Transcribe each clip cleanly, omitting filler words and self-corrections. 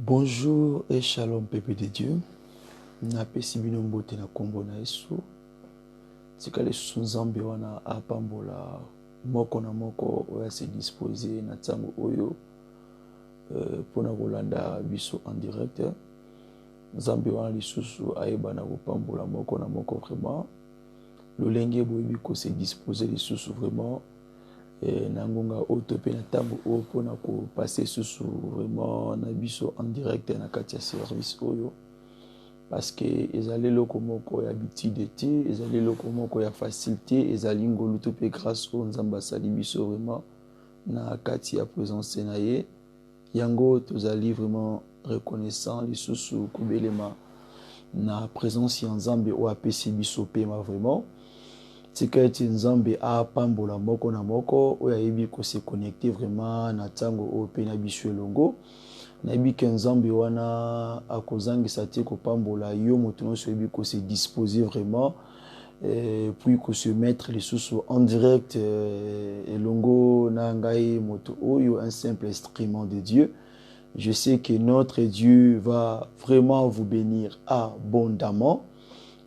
Bonjour et shalom peuple de Dieu. Napesi bino mbote na kombo na Yesu. Tikale susu nzambe wana apambola moko na moko oya se disposer na tango oyo pona kolanda biso en direct. Nzambe wana lisusu ayeba na kopambola moko na moko vraiment. Lolenge boyebi ko se disposer lisusu vraiment na ngonga otope na tango oyo pona ko passer susu vraiment na biso en direct na kati ya service oyo. Parce que ezali loko moko ya habitude te, ezali loko moko ya facilité, ezali ngolu to pe grâce au nzamba sali biso vraiment na kati ya présence na ye. Yango tozali vraiment reconnaissant lisusu kubelema na présence ya nzambe o apesi biso pema vraiment. Tika eti nzambe apambola moko na moko oya yebi ko se connecter vraiment na tango o pe na biso elongo. Nayebi ke nzambe wana akozangisa te kopambola yo moto nyonso yebi ko se disposer vraiment puis ko se mettre lisusu en direct elongo na ngai moto oyo un simple instrument de Dieu. Je sais que notre Dieu va vraiment vous bénir abondamment.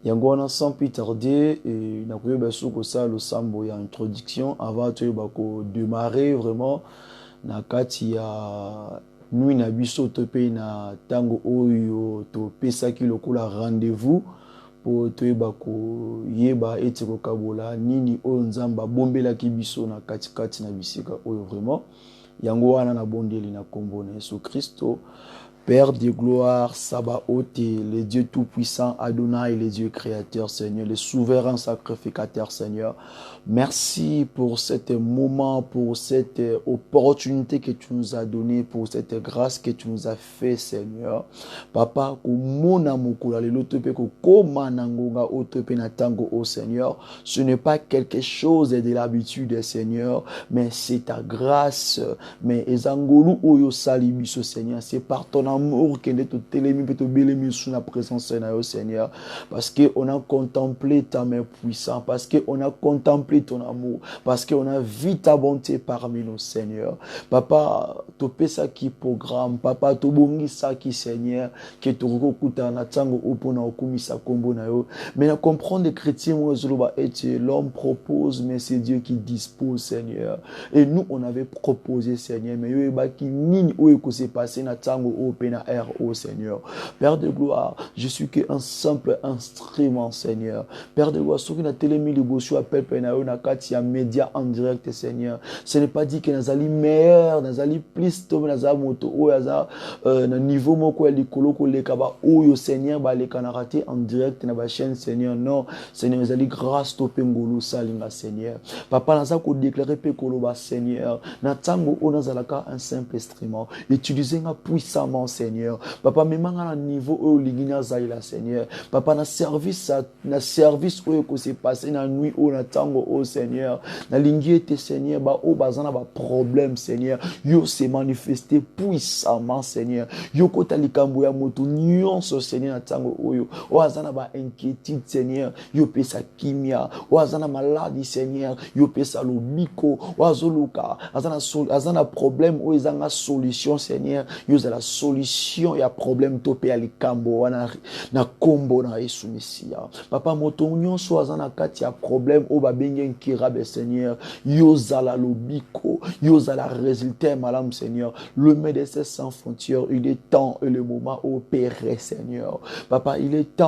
Yango wana sans plus tarder na koyeba soko ça le sambo ya introduction avant de démarrer vraiment na kati ya nuit na biso to pe na tango oyo to pesaki lokola rendez-vous pour toyeba ko yeba eti ko kabola nini oyo nzamba bombelaki biso na kati na bisika oyo vraiment yango wana na bondeli na kombo na Yesu Kristo. Père de gloire, Sabaoth, le Dieu tout-puissant, Adonai, le Dieu créateur, Seigneur, le souverain sacrificateur, Seigneur. Merci pour cet moment, pour cette opportunité que tu nous as donnée, pour cette grâce que tu nous as fait, Seigneur. Papa, Seigneur, ce n'est pas quelque chose de l'habitude, Seigneur, mais c'est ta grâce. Mais Seigneur, c'est par ton amour que nous te sous la présence de Seigneur, parce qu'on a contemplé ta main puissante, parce qu'on a contemplé ton amour, parce qu'on a vu ta bonté parmi nos Seigneur. Papa, tu fais ça qui programme, papa, tu bongi ça qui Seigneur, que tu recoutes na tango opona okumisa kombo na yo. Mais à comprendre les chrétiens, l'homme propose, mais c'est Dieu qui dispose, Seigneur. Et nous, on avait proposé, Seigneur, mais yo qui nini ou que s'est passé na tango opena RO, Seigneur. Père de gloire, je suis qu'un simple instrument, Seigneur. Père de gloire, sur la télé milibosu appelle penayo na katia média en direct, Seigneur. Ce n'est pas dit que nous allons meilleur, nous allons plus tomber dans la moto ou na niveau moko ya likolo ko lekaba oyo Seigneur ba le kanarate en direct na ba chaîne, Seigneur. Non, Seigneur, nous allons grâce to pengolo salinga, Seigneur. Papa naza ko déclarer pe koloba, Seigneur. Na tango o nazalaka un simple instrument. Utilisez nga puissamment, Seigneur. Papa, même à un niveau où l'ignia zaïla, Seigneur. Papa, na service où que s'est passé na nuit où na tango, oh Seigneur. Na lingiete, Seigneur, ba o bazana ba problème, Seigneur. Yo s'est manifesté puissamment, Seigneur. Yo kota likambo ya moto nyonso, Seigneur, na tango oyo. O azana ba inquiétude, Seigneur. Yo pesa kimia. O azana maladie, Seigneur. Yo pesa lobiko. O azoluka. Azana problème ou ezanga solution, Seigneur. Yo za la solution ya problème topé ali kambo wana na kombo na Yesu Mesia. Papa moto nyonso azana kati ya problème o ba bengen kirabe, Seigneur. Yo za la lobiko. Yo za la résultat malam, Seigneur. Le médecin sans frontières, il est temps et le moment opéré, Seigneur. Papa, il est temps.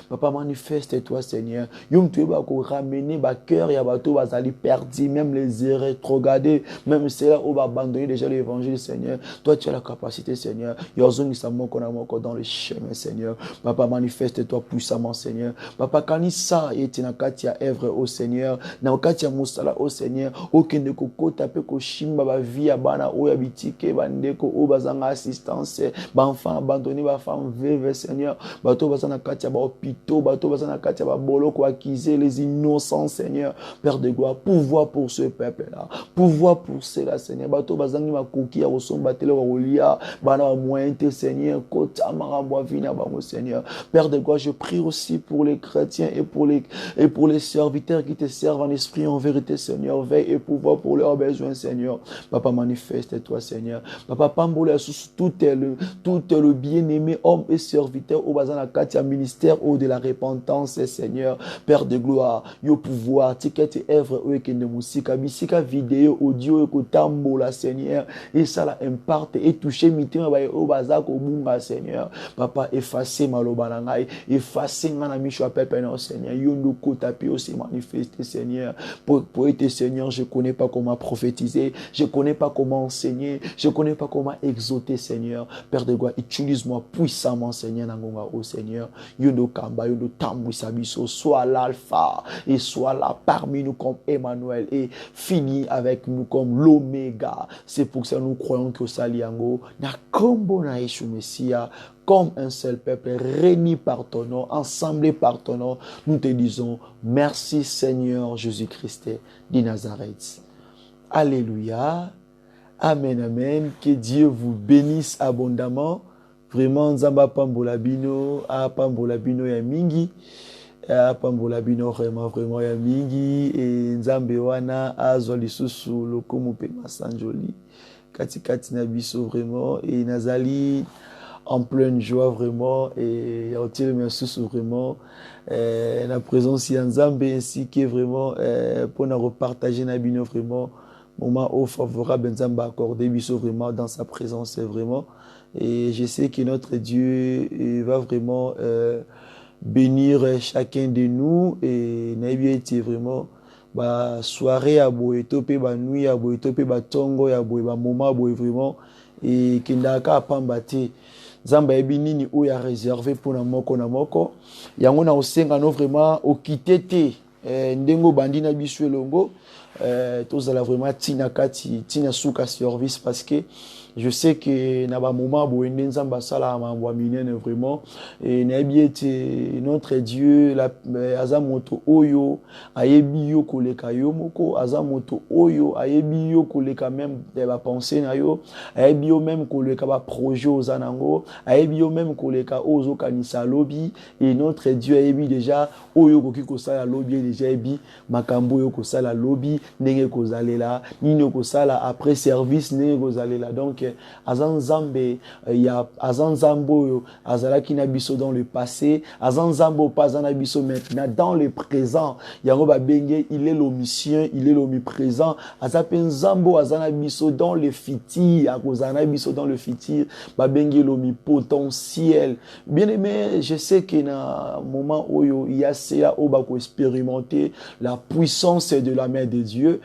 Papa, manifeste-toi, Seigneur. Yom tu vas ramener ba cœur ya bateau bazali perdu, même les rétrogradés, même ceux-là où va abandonner déjà l'évangile, Seigneur. Toi, tu as la capacité, Seigneur. Yozong sa moko na moko dans le chemin, Seigneur. Papa, manifeste-toi puissamment, Seigneur. Papa, kanisa eti na kati ya œuvre au Seigneur, na kati ya musala au Seigneur. Okende ko tape ko shimba ba vie ya bana o ya bitike bandeko o bazanga assistance, ba enfant abandonné, ba femme veuve, Seigneur. Bato bazana kati kati ya ba hôpitaux, bato baza na kati ya ba boloko accuser les innocents, Seigneur, Père de gloire, pouvoir pour ce peuple-là, pouvoir pour cela, Seigneur, bato bazangi makoki ya kosomba tele wa kolia, bana moyen te, Seigneur, kota marambo vina bango, Seigneur, Père de gloire, je prie aussi pour les chrétiens et pour les serviteurs qui te servent en esprit, en vérité, Seigneur, veille et pouvoir pour leurs besoins, Seigneur, Papa, manifeste-toi, Seigneur, Papa, pambola sous tout est le bien-aimé homme et serviteur au bazana katia ministère au de la repentance, Seigneur, Père de gloire, yo pouvoir, ticket œuvre ou que de musique, bisika vidéo, audio et kotambola, Seigneur, et ça la imparte et toucher mitima ba au bazako bunga, Seigneur, Papa, effacez malobanangai, effacez ngana micho pepe non, Seigneur, yo no kotapi aussi manifester, Seigneur, pour être Seigneur, je connais pas comment prophétiser, je connais pas comment enseigner, je connais pas comment exauter, Seigneur, Père de gloire, utilise-moi puissamment, Seigneur, Nangonga, oh Seigneur, Yondo Kamba, Yondo Tambu Sabiso, sois l'alpha et sois là parmi nous comme Emmanuel et finis avec nous comme l'oméga. C'est pour ça que nous croyons que Saliango n'a combo na Yeshua Messia, comme un seul peuple, réunis par ton nom, ensemblés par ton nom, nous te disons merci Seigneur Jésus-Christ de Nazareth. Alléluia. Amen, amen. Que Dieu vous bénisse abondamment. Vraiment, Nzamba Pambola Bino, Pambola Bino ya mingi. Pambola Bino vraiment ya mingi. Et Nzambe wana azwa lisusu lokomo pe masanjoli. Kati na biso vraiment. Et Nazali en pleine joie vraiment. Et yaotile merci vraiment. La présence de Nzambe ainsi que vraiment pour nous repartager na bino vraiment. Moment au favorable, Nzamba accordé biso vraiment dans sa présence vraiment. Et je sais que notre Dieu va vraiment bénir chacun de nous et n'ayez été vraiment ba soirée à boeto pe ba nuit à boeto pe ba tongo ya boe ba moment boe vraiment et kindaka pambate Nzamba ebinini o ya réservé pour na moko yango na osenga no vraiment okitete ndengo bandina biso elongo tous allons vraiment tina souka service parce que je sais que na ba moment bo Nzamba sala ma minene vraiment et na biete notre Dieu la azamoto oyo ayebi yo koleka yo moko azamoto oyo ayebi yo koleka même ba penser na yo ayebi yo même koleka ba projet ozanango ayebi yo même koleka ozo kanisa lobby et notre Dieu ayebi déjà oyo koki ko sala lobby déjà ayebi makambo yo ko sala lobby ndenge kozalela nino kosala après service ndenge kozalela donc azanzambe ya azanzambo azalaki na biso dans le passé azanzambo pas na biso maintenant dans le présent yango ba benge il est l'omniscient il est l'omniprésent azapenzambo azana biso dans le futur akozana biso dans le futur ba benge l'omnipotentiel bien aimé je sais que na moment oyo il y a cela au bako expérimenter la puissance de la main de Dieu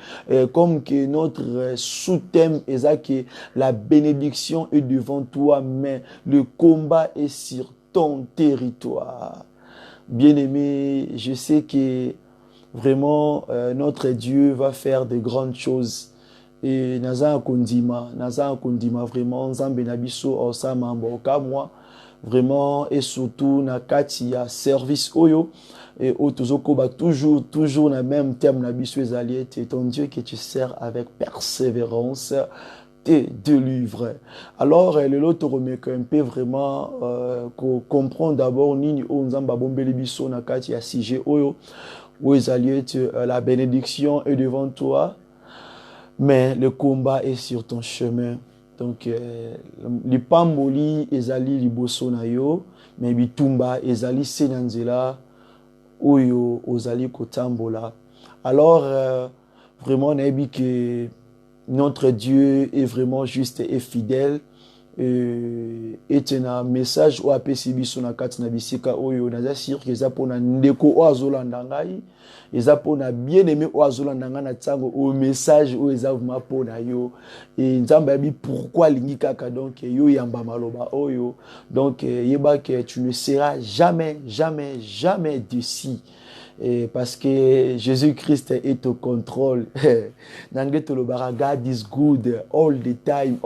comme que notre sous-thème est que la bénédiction est devant toi mais le combat est sur ton territoire. Bien-aimé, je sais que vraiment notre Dieu va faire de grandes choses et naza kondima vraiment nzambe na biso osama mboka moi vraiment et surtout na kati ya service oyo et autozoko ba toujours na même terme na biso ezali te ton Dieu que tu sers avec persévérance te délivre. Alors le lot remet un peu vraiment comprendre d'abord nini o nzamba bombeli biso na kati ya sujet oyo où ezali te la bénédiction est devant toi mais le combat est sur ton chemin. Donc li pamboli ezali liboso na yo mais bitumba ezali senanzela oyo ozali kotambola. Alors vraiment nayebi que notre Dieu est vraiment juste et fidèle et un message ou apesi biso na kati na bisika oyo naza sûr que za pona ndeko o azolanda ngai eza pona bien aimé o azolanda ngai na tsango o message o eza vraiment pona yo et nzamba bi pourquoi lingi kaka donc yo yamba maloba oyo donc yeba que tu ne seras jamais déçu Et parce que Jésus-Christ est au contrôle. God is good all the time.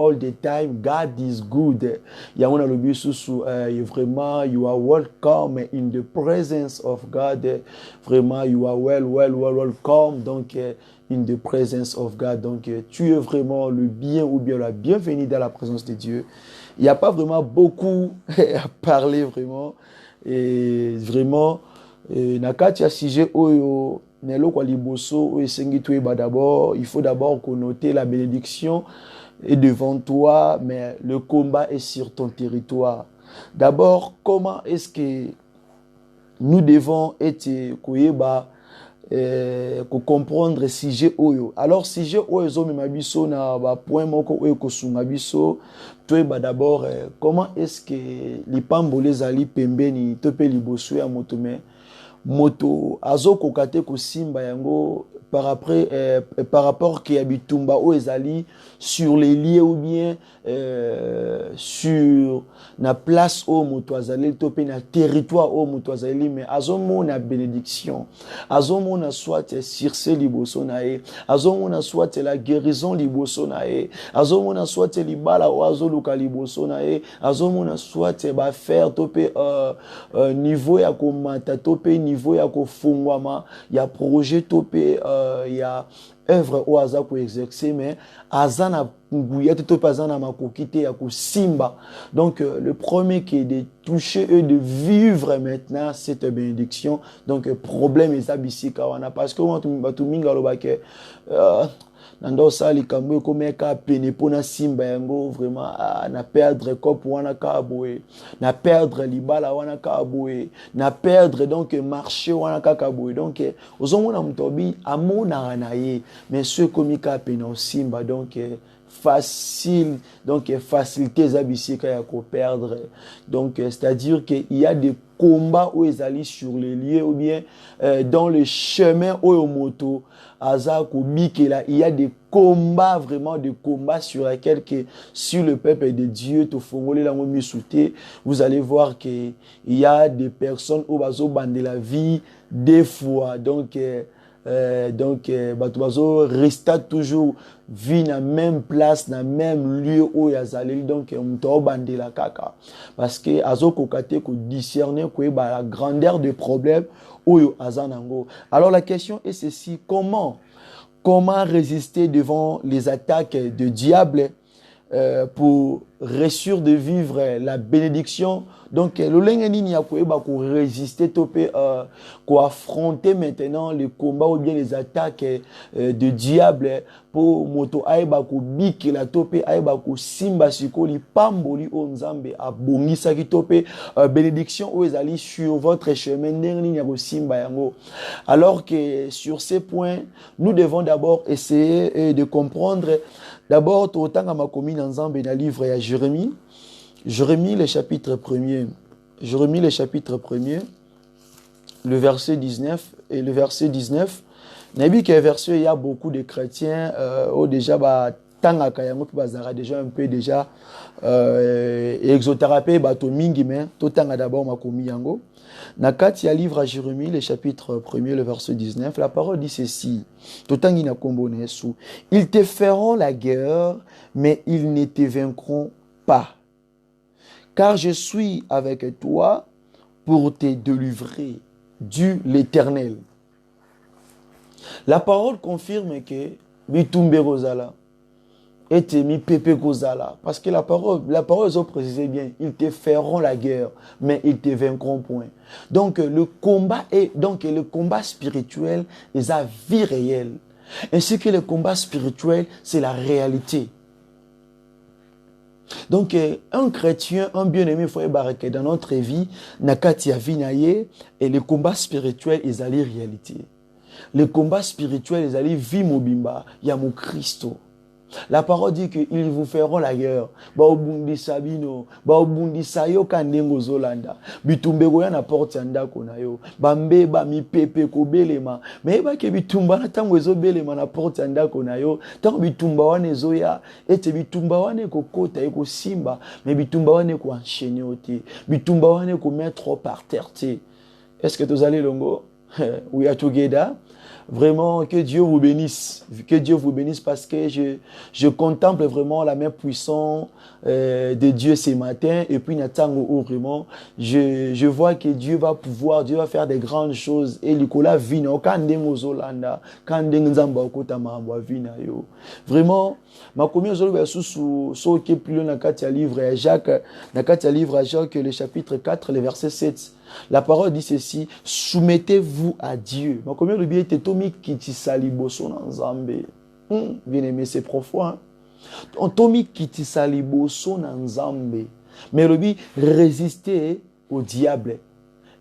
God is good. Yamona lobi susu vraiment you are welcome in the presence of God. Vraiment you are welcome. Donc in the presence of God. Donc tu es vraiment le bien ou bien la bienvenue dans la présence de Dieu. Il n'y a pas vraiment beaucoup à parler vraiment. Et vraiment nakati ya sujet oyo nelo kwa liboso oyo esengi toyeba d'abord, il faut d'abord connoter la bénédiction est devant toi, mais le combat est sur ton territoire. D'abord, comment est-ce que nous devons être koyeba comprendre sujet oyo. Alors sujet oyo zo memabiso na ba point moko oyo kosunga biso toyeba d'abord comment est-ce que lipambo lezali pembeni to pe liboso ya moto me moto azo kokate ko simba yango par rapport ki abitumba o ezali sur les lieux ou bien sur na place o moto azali to pe na territoire o moto azali mais azo mona bénédiction azo mona soit circe liboso na e azo mona soit la guérison liboso na e azo mona soit libala o azo luka liboso na e azo mona soit ba faire to pe niveau ya komata to pe niveau ya kofungwama ya projet to pe ya œuvre au hasard pour exercer mais azana nguya to pas azana makokite ya simba. Donc le premier qui est de toucher et de vivre maintenant cette bénédiction. Donc problème est abisika wana parce que on batu minga lobake nando sali kamwe komeka pene pona simba yango vraiment na perdre cop wana ka boye na perdre libala wana ka boye na perdre donc marché wana ka boye donc ozomona mtobi amona na ye mais ce komika pene simba donc facile donc facilité zabisika ya ko perdre donc c'est-à-dire que il y a des combats où ils allaient sur les lieux ou bien dans le chemin au moto il y a des combats, vraiment des combats sur lesquels que sur le peuple de Dieu, vous allez voir qu'il y a des personnes au bazo de la vie des fois. Donc bazo resta toujours vie na même place na même lieu où yazali donc mto bandela kaka parce que azo kokate ko discerner ko la grandeur des problèmes oyo azanango. Alors la question est ceci: comment résister devant les attaques de diable pour réussir de vivre la bénédiction? Donc le lengeni a pour résister topé pour affronter maintenant les combats ou bien les attaques de diable pour moto aiba ko biki la topé aiba ko simba sikoli pamboli onzambe abongisa ki topé bénédiction ou ezali sur votre chemin ndengeni ya ko simba yango. Alors que sur ces points nous devons d'abord essayer de comprendre d'abord totanga makomi na nzambe na livre ya Jérémie le chapitre 1er. Jérémie le chapitre 1er, le verset 19 et le verset 19. Nabi que verset il y a beaucoup de chrétiens déjà tanga kayango bazara déjà un peu déjà exothérapie bato mingi mais to tanga d'abord makomi yango. Nakati ya livre à Jérémie le chapitre 1er le verset 19, la parole dit ceci. Totangi na kombo na Yesu. Ils te feront la guerre mais ils ne te vaincront pas. Car je suis avec toi pour te délivrer, dit l'Éternel. La parole confirme que bitumbe gozala et mi pepe gozala parce que la parole ont précisé bien, ils te feront la guerre mais ils te vaincront point. Donc le combat spirituel est la vie réelle. Ainsi que le combat spirituel, c'est la réalité. Donc, un chrétien, un bien-aimé, il faut que dans notre vie, nakati ya vinaye, et le combat spirituel, ils allaient réalité. Le combat spirituel, ils allaient vie mobimba, yamu Christo. La parole dit qu'ils vous feront la guerre. Baobundi sabino, baobundi sayo kandengo zolanda. Bitumbe goya na porte yanda konayo. Bambe ba mi pepe ko belema. Mais ba ke bitumba na tango ezo belema na porte yanda konayo. Tango bitumba wane zoya, ete bitumba wane ko kota eko simba, mais bitumba wane ko enchaîner oti. Bitumba wane ko mettre par terre. Est-ce que tu allez longo? We are together. Vraiment, que Dieu vous bénisse. Que Dieu vous bénisse parce que je contemple vraiment la main puissante de Dieu ce matin. Et puis, vraiment, je vois que Dieu va pouvoir, Dieu va faire des grandes choses. Et Nicolas Vino, vraiment, ma commune sous qui est plus loin dans livre à Jacques, le chapitre 4, le verset 7. La parole dit ceci: soumettez-vous à Dieu. Ma commune de bien tomi kiti saliboso na nzambe. Bien aimé, c'est profond. Tomi kiti saliboso na nzambe. Mais le but résister au diable.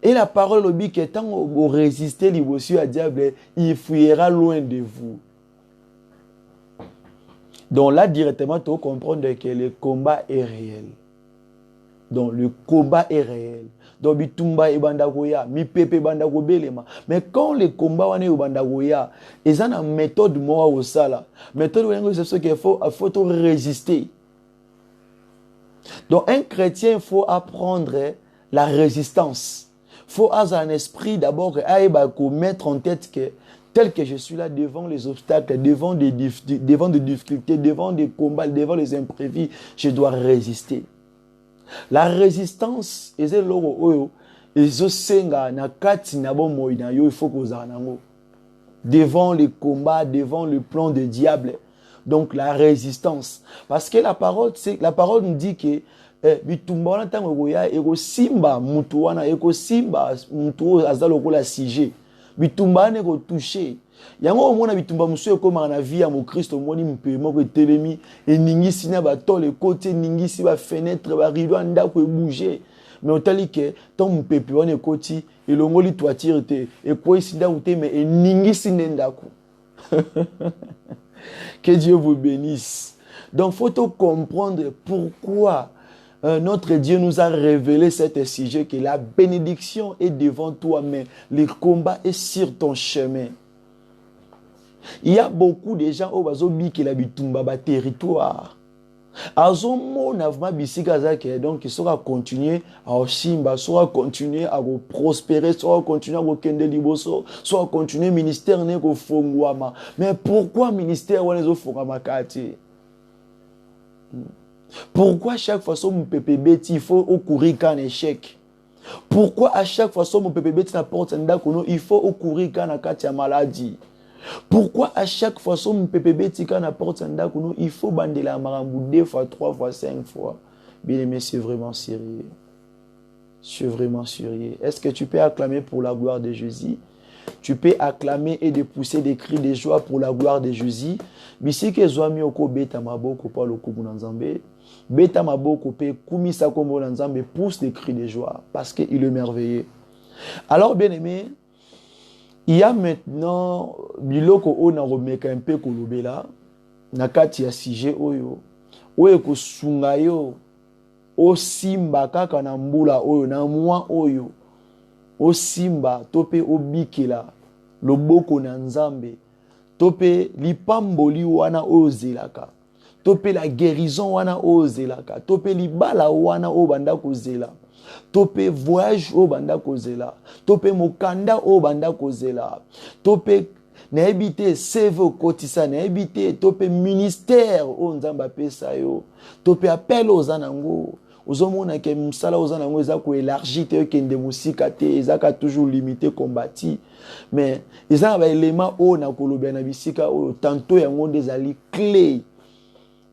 Et la parole le dit que tant vous résistez liboso au diable, il fuira loin de vous. Donc là directement tu comprends que le combat est réel. Donc le combat est réel. Donc bitumba e bandagoya, mi pepe bandago belema. Mais quand le combat wane e bandagoya, ils ont une méthode moi au sala. Méthode c'est ce qu'il faut résister. Donc un chrétien il faut apprendre la résistance. Il faut avoir un esprit d'abord mettre en tête que tel que je suis là devant les obstacles, devant des difficultés, devant des combats, devant les imprévus, je dois résister. La résistance est loro oyo ezosenga na kati na bomoi na yo, il faut kozala nango devant les combats, devant le plan du diable. Donc la résistance, parce que la parole nous dit que bitumba wana tango goya eko simba mutu wana eko simba mutu azalo ko la sige bitumba ne ko toucher. Yango omona bitumba musu ekoma na vie ya mo Kristo moni mpe moko etelemi eningisi na batole côté ningisi ba fenêtre ba rideau ndako e bouger. Mais otali ke ton mpepe wana ekoti elongoli toiture te ekoisi ndako te mais eningisi ndako. Que Dieu vous bénisse. Donc faut comprendre pourquoi notre Dieu nous a révélé cet sujet que la bénédiction est devant toi mais le combat est sur ton chemin. Il y a beaucoup de gens au bazobi qui habitent ba territoire. Azomo navma bisika zake donc il sera continuer à osimba, soit continuer à prospérer, soit continuer à kende liboso, soit continuer ministère ne ko fongwama. Mais pourquoi ministère wana zo fongwama kati? Pourquoi chaque fois que mon pépé bêti il faut courir qu'un échec? Pourquoi à chaque fois que mon pépé bêti na porte ndako il faut courir qu'un kati ya maladie? Pourquoi à chaque fois que mon pépé bêti quand apporte ndako il faut bander la marambu 2 fois, 3 fois, 5 fois? Bien aimé, c'est vraiment sérieux. C'est vraiment sérieux. Est-ce que tu peux acclamer pour la gloire de Jésus? Tu peux acclamer et de pousser des cris de joie pour la gloire de Jésus. Bisi ke zwami oko beta maboko pa lokumu na nzambe. Beta maboko pe kumisa kombo na nzambe, pousse des cris de joie parce qu'il est merveilleux. Alors bien aimé, il y a maintenant biloko o na remeka un peu kolobela na kati ya sujet oyo oyo ko sunga yo o simba kaka na mbula oyo na mwa oyo o simba tope obikela loboko na nzambe tope lipamboli wana oyo zelaka tope la guérison wana oyo zelaka tope libala wana oyo banda kozela tope voyage au banda kozela tope mokanda au banda kozela tope na habité seve kotisa na habité tope ministère au nzamba pesa yo tope appel aux anango ozomona ke msala aux anango eza ko élargir te kende musika te ezaka toujours limité combattu mais eza ba élément o na koloba na bisika o tantôt yango ndezali clé.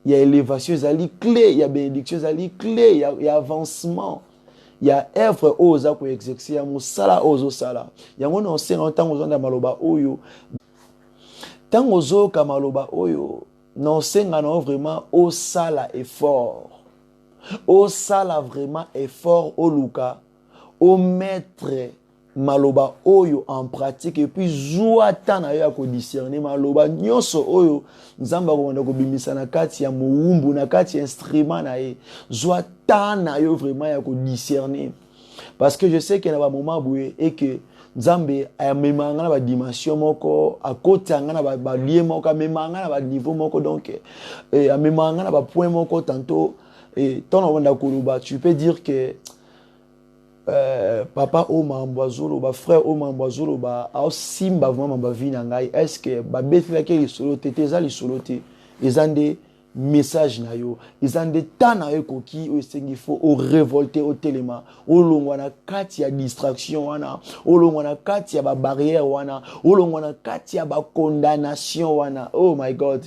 Il y a élévation ezali clé, il y a bénédiction ezali clé, il y a avancement. Il y a œuvre oza ko exercer ya musala ozo sala. Yango na osenga tango zonda maloba oyo. Tango zo ka maloba oyo, na osenga na vraiment o sala effort. O sala vraiment effort o luka, o mettre maloba oyo en pratique et puis joua tana yo ko discerner maloba nyonso oyo nzamba ko ndako bimisa na kati ya muumbu na kati ya instrument na ye joua tana yo vraiment ya ko discerner parce que je sais qu'il y a un moment boué et que nzambe amemanga na ba dimension moko akotanga na ba lié moko amemanga na ba niveau moko donc amemanga na ba point moko tantôt et ton ndako luba tu peux dire que papa o mamboazolo ba frère o mamboazolo ba au simba vraiment ba vie na ngai est-ce que ba befela ke lisolo te te za lisolo te ezande message na yo ezande temps na yo koki o esengi fo o révolter au telema o longwa na kati ya distraction wana o longwa na kati ya ba barrière wana o longwa na kati ya ba condamnation wana. Oh my god,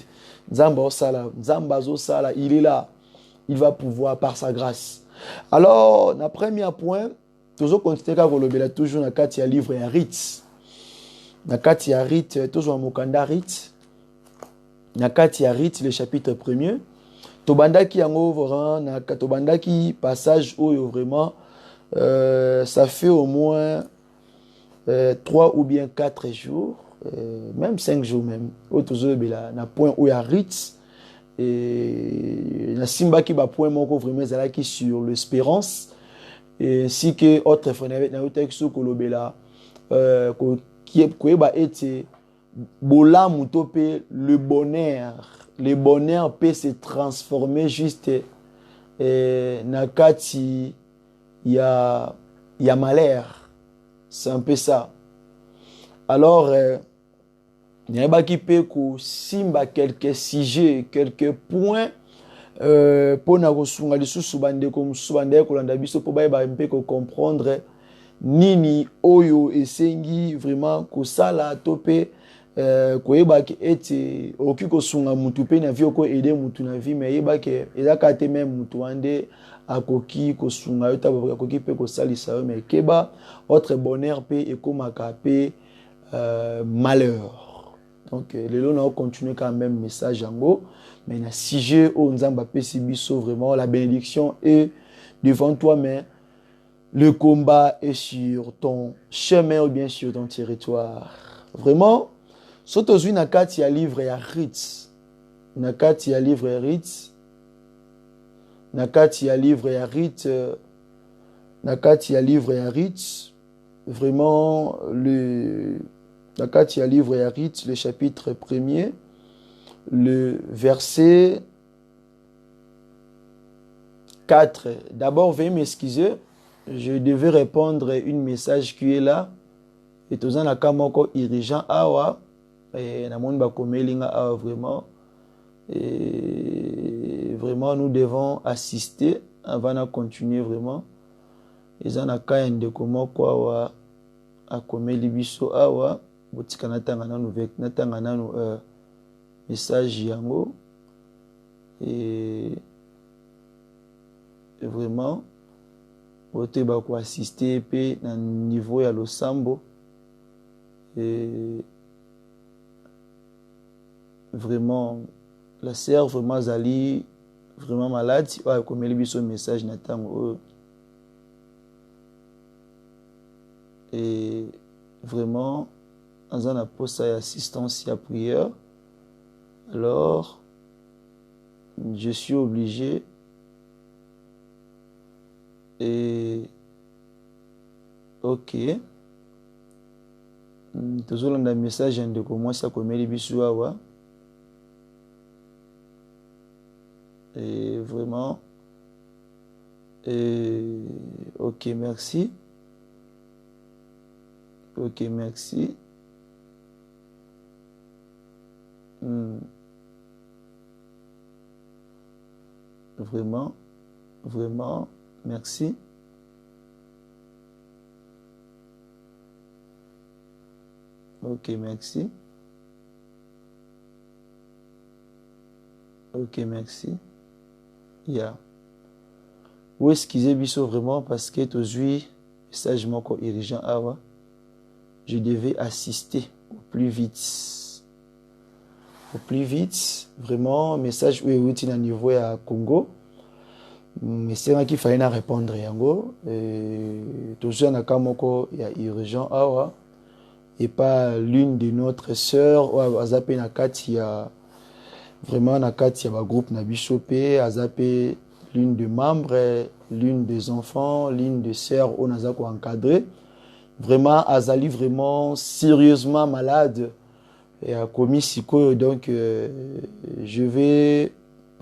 Nzamba o sala, Nzamba zo sala, il est là, il va pouvoir par sa grâce. Alors na premier point toujours continuer ka kolobela toujours na kati ya livre ya Rite. Na kati ya Rite toujours mokanda Rite. Na kati ya Rite le chapitre 1er. Tobandaki yango vraiment na tobandaki passage oyo vraiment ça fait au moins 3 ou bien 4 jours, même 5 jours même. Oyo tozobela na point oyo ya Rite. Et na simbaki ba point moko vraiment ezalaki sur l'espérance. Et si que autre fenêtre na texte kolobela koyeba ete bola mutope le bonheur peut se transformer juste na kati ya malheur. C'est un peu ça. Alors nayebaki pe ko simba quelques sujets, quelques points pour na kosunga lisusu bandeko mususu bandeko kolanda biso po bayeba mpe ko comprendre nini oyo esengi vraiment kosala to pe koyeba ke ete oki kosunga mutu pe na vie oko aider mutu na vie mais yeba ke ezaka te même mutu wande akoki kosunga yo tabo akoki pe kosalisa yo mais keba autre bonheur pe ekomaka pe malheur. Donc lelo na continuer quand même message yango mais na sujet o Nzamba pesi biso vraiment la bénédiction est devant toi mais le combat est sur ton chemin ou bien sur ton territoire. Vraiment sotozui na kati ya livre ya Rite. Na kati ya livre ya Rite. Na kati ya livre ya Rite. Na kati ya livre ya Rite. Vraiment la kati ya livre ya Rite, le chapitre 1er, le verset 4. D'abord, veuillez m'excuser, je devais répondre à un message qui est là. Et tout ça, nakamoko irigeant awa, et namon bakomelinga awa vraiment. Et vraiment, nous devons assister avant de continuer vraiment. Et ça, nakayende komoko awa, akomeli biso awa. Botika natanga nanu message yango et vraiment bote ba ko assister pe na niveau ya losambo et vraiment la sœur vraiment zali vraiment malade wa komeli biso message natango et vraiment en a posé assistance à prière. Alors je suis obligé et ok toujours un message de comment ça comme les bisouawa et vraiment et ok merci. Ok, merci. Vraiment, vraiment, merci. Ok, merci. Ok, merci. Yeah. Ou excusez biso vraiment parce que aujourd'hui, sagement ko irigeant awa, je devais assister au plus vite. Au plus vite, vraiment, message où est à niveau à Congo. Mais c'est moi qui fallait répondre yango. Toujours na kamoko ya urgent awa et pas l'une de notre sœurs ou azape na kati ya vraiment na kati ya ba groupe na bishopé azape l'une des membres, l'une des enfants, l'une des sœurs on a ko encadré. Vraiment azali vraiment sérieusement malade et a commis siko donc je vais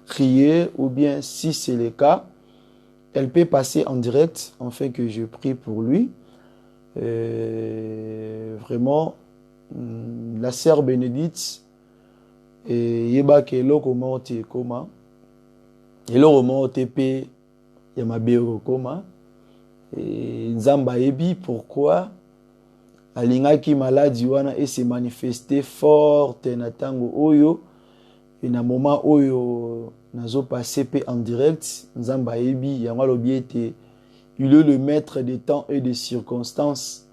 prier ou bien si c'est le cas elle peut passer en direct, afin que je prie pour lui. Vraiment, la sœur Bénédicte, yeba ke eloko moko te ekoma, eloko moko te pe ya mabe ekokoma, nzambe ayebi pourquoi alingaki maladi wana et se manifester forte na tango oyo, et na moment oyo nazo passer pe en direct, nzambe ayebi yango alobi ete il est le maître des temps et des circonstances.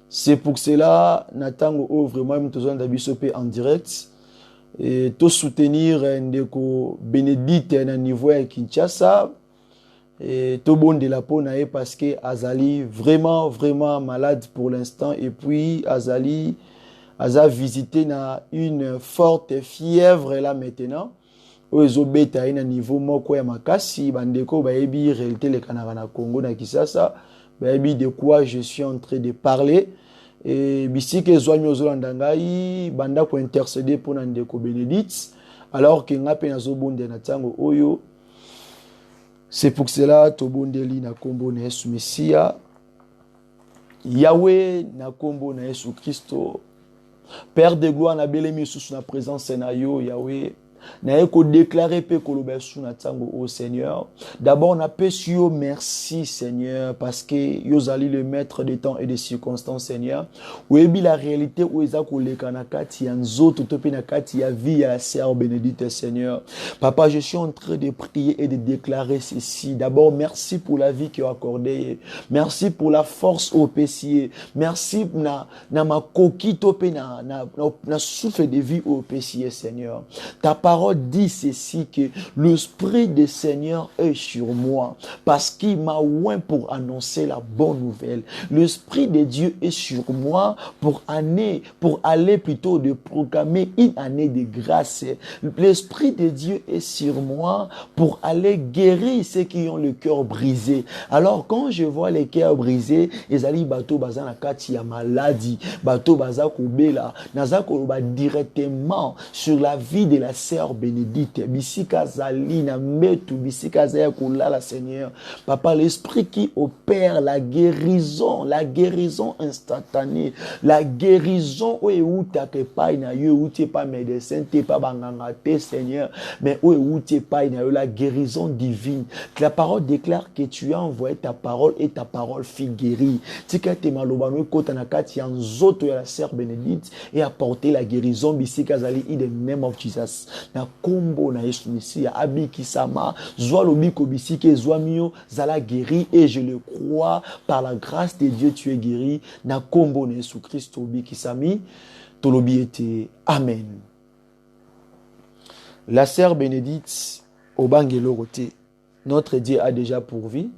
C'est pour cela, Natango ouvre vraiment nous besoin d'absorber en direct et tout soutenir ndeko Bénédicte à niveau à Kinshasa et tout bon de la peau parce que Azali vraiment malade pour l'instant et puis Azali a visité na une forte fièvre là maintenant. Ozo beta ina niveau moko ya makasi bandeko baebi réalité le Canada na Congo na Kinshasa baebi de quoi je suis en train de parler et bisike zoami ozolanda ngai banda ko intercéder pour ndeko Bénédicte alors que ngape na zobonde na tango oyo. C'est pour cela to bondeli na kombo na Yesu Messia Yahweh na kombo na Yesu Christo Père de gloire na belemi sous na présence na yo Yahweh. Na eko déclarer pe koloba suna tango au Seigneur. D'abord na pesio merci Seigneur parce que yozali le maître des temps et des circonstances Seigneur. Webi la réalité où eza koleka na kati ya nzoto tope na kati ya vie ya la sœur Bénédicte Seigneur. Papa, je suis en train de prier et de déclarer ceci. D'abord merci pour la vie que tu as accordée. Merci pour la force au pessier. Merci na ma coquille tope na souffle de vie au pessier Seigneur. Ta parole dit ceci que l'Esprit du Seigneur est sur moi parce qu'il m'a oint pour annoncer la bonne nouvelle. L'Esprit de Dieu est sur moi pour aller plutôt de proclamer une année de grâce. L'Esprit de Dieu est sur moi pour aller guérir ceux qui ont le cœur brisé. Alors quand je vois les cœurs brisés, ezali bato baza na kati ya maladie, bato baza kubela, naza koloba directement sur la vie de la sœur Bénédicte, bisika zali na metu, bisika zaya kulala Seigneur. Papa, l'esprit qui opère la guérison instantanée, la guérison où ta que pas na yo, où t'es pas médecin, t'es pas banganga te Seigneur, mais où t'es pas na yo, la guérison divine. La parole déclare que tu as envoyé ta parole et ta parole fit guérir. Tika te malobano kota na kati ya nzoto ya la sœur Bénédicte et apporter la guérison bisika zali in the name of Jesus. Na kombo na Yesu Messia abiki sama zwa lobiko bisike zwa mio zala guéri et je le crois par la grâce de Dieu tu es guéri na kombo na Yesu Christ obiki sami tolobi ete amen. La sœur Bénédicte obangelo roté, notre Dieu a déjà pourvu,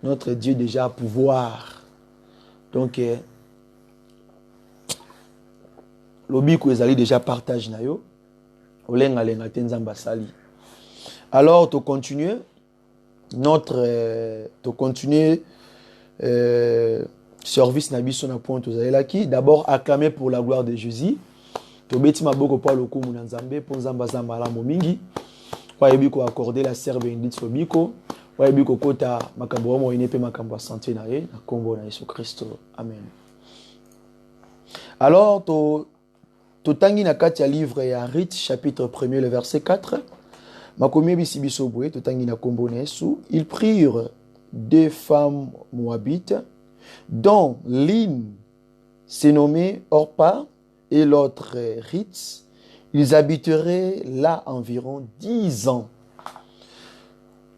notre Dieu déjà a pouvoir. Donc lobiko ezali déjà partage na yo. Alors, tu continues notre service nabiso na point qui d'abord acclamer pour la gloire de Jésus. To beti maboko pa lokumu na Nzambe pour Nzamba za malamu mingi. Kwa yebi ko accorder la sœur Bénédicte Sobiko. Kwa yebi ko kota makambo mo inepe makambo santé na ye na kombo na Yesu Christo. Amen. Alors, Totangi na kati ya livre ya Rite, chapitre 1er, le verset 4. Makomie bisibiso boue, totangi na kombo na Yesu. Ils prirent deux femmes moabites, dont l'une s'est nommée Orpa et l'autre Rite. Ils habiteraient là environ 10 ans.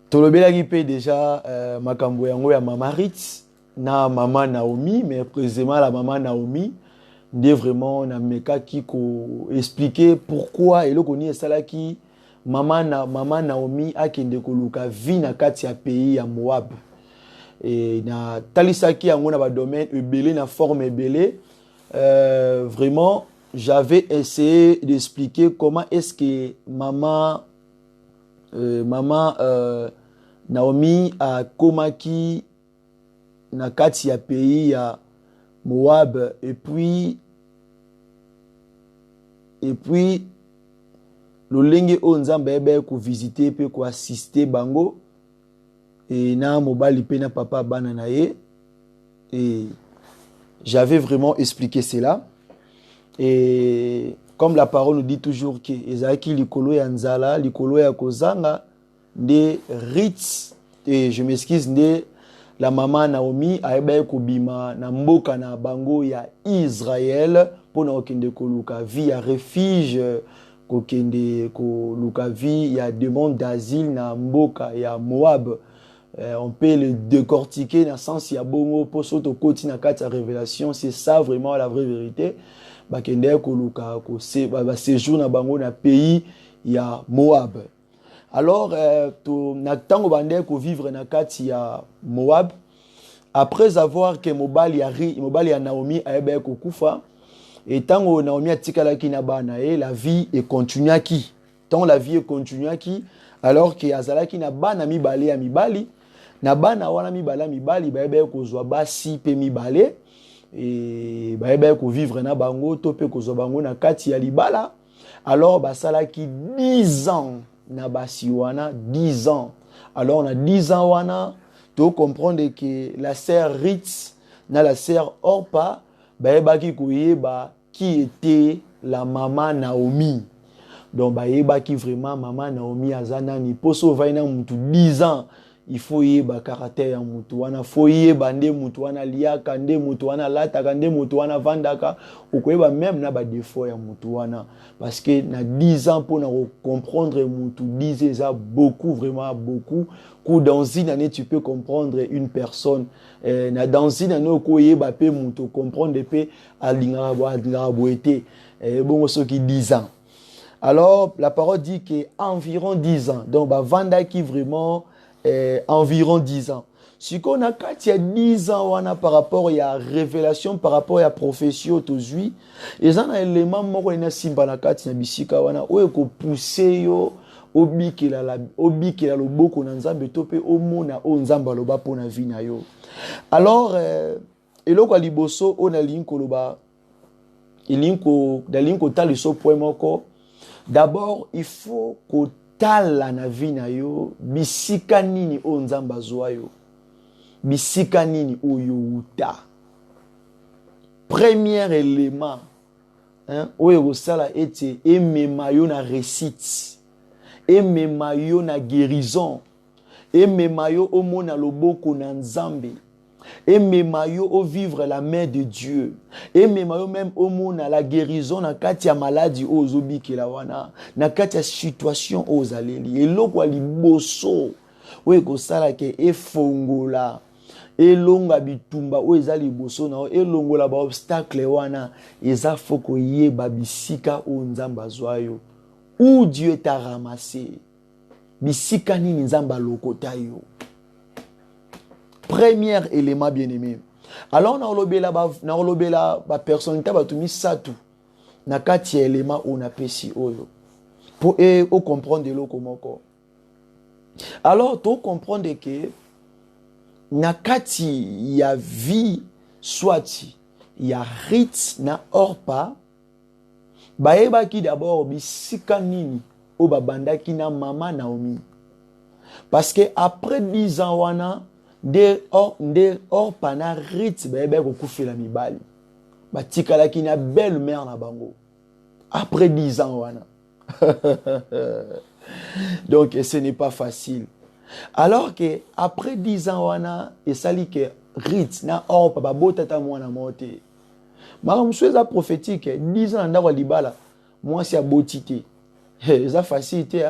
Tolobelaki pe déjà makambo yango ya mama Rite na mama Naomi, mais précisément la mama Naomi. Ndé vraiment na meka qui ko expliquer pourquoi et le koni esala ki mama Naomi a kende ko luka vi na kati ya pays ya Moab et na talisaki yango na ba domaine ebelé na forme ebelé. Vraiment j'avais essayé d'expliquer comment est-ce que maman Naomi a komaki na kati ya pays ya Moab et puis le lenge o nzambe ebe ko visiter pe ko assister bango et na mobali pe na papa bana na ye. Et j'avais vraiment expliqué cela. Et comme la parole nous dit toujours que ezaki likolo ya nzala, likolo ya kozanga, de Ritz, et je m'excuse, de la maman Naomi aeba kobima na mboka na bango ya Israël pour na okende koluka vie ya refuge, kokende koluka vie ya demande d'asile na mboka ya Moab. On peut le décortiquer dans le sens il y a bongo pour sauter au côté na carte révélation, c'est ça vraiment la vraie vérité. Bakende koluka ko séjour na bango na pays ya Moab. Alors na tango bande ko vivre na carte ya Moab, après avoir que mobali ya Naomi aebe ko kufa, et tango Naomi atikala ki na bana e la vie est continuaki. Tant la vie est continuaki alors que azalaki na bana mibale ya mibali. Na bana wana mibali baebe kozwa basi pe mibale et baebe ko vivre na bango to pe kozwa bango na kati ya libala. Alors basalaki 10 ans na basi wana 10 ans. Alors on a 10 ans wana to comprendre que la sœur Ritz na la sœur Orpa baebaki koyeba qui était la maman Naomi. Donc baebaki vraiment maman Naomi azana ni poso vaina mutu 10 ans. Il faut y ba caractère ya mutu wana, faut y bande mutu wana liaka, nde mutu wana lataka, nde mutu wana vandaka, okoyeba même na ba défaut ya mutu wana, parce que na 10 ans pour na comprendre mutu 10 ça beaucoup, vraiment beaucoup. Coup dans une année tu peux comprendre une personne, na dans une année okoyeba pe mutu comprendre pe alingara boete, bon ceux qui 10 ans. Alors la parole dit que environ 10 ans. Donc ba vanda qui vraiment environ 10 ans. Si on a 10 ans on a par rapport à révélation, par rapport à prophétie aujourd'hui, et un élément moko ina simba na kati na bisika wana oyo ko pousser yo obikela loboko na nzambe to pe omona o nzamba loba pona vie na yo. Alors eloko liboso on a linko loba ilinko dalinko taliso point moko. D'abord il faut que tala na vie na yo bisika nini o nzamba zwa yo, bisika nini oyo uta. Premier élément oyo sala ete emema yo na réussite, emema yo na guérison, emema yo omona loboko na nzambe, emema yo o vivre la main de Dieu, emema yo même omona la guérison na kati ya maladie ozobikela wana, na kati ya situation ozaleli eloko liboso oyo kosala ke efongola elonga bitumba oyo eza liboso na elongola ba obstacle wana eza foko yeba bisika o nzamba zwa yo, où Dieu t'a ramassé, bisika nini nzamba lokota yo. Premier élément bien-aimé. Alors na olobela ba personnalité batumi satu na kati élément on a pesi oyo pour comprendre loko moko. Alors tu comprendre que na kati ya vie soit ya Ritz na Orpa baeba ki d'abord bisika nini o babandaki na mama Naomi, parce que après 10 ans wana de Orpa na Ritz baebe ko kufela mibali batikala ki na belle mère na bango après 10 ans wana. Donc ce n'est pas facile. Alors que après 10 ans wana esali que Ritz na Orpa babotata mwana mote makamsweza prophétique 10 ans ndako libala moi c'est abotité eza facilité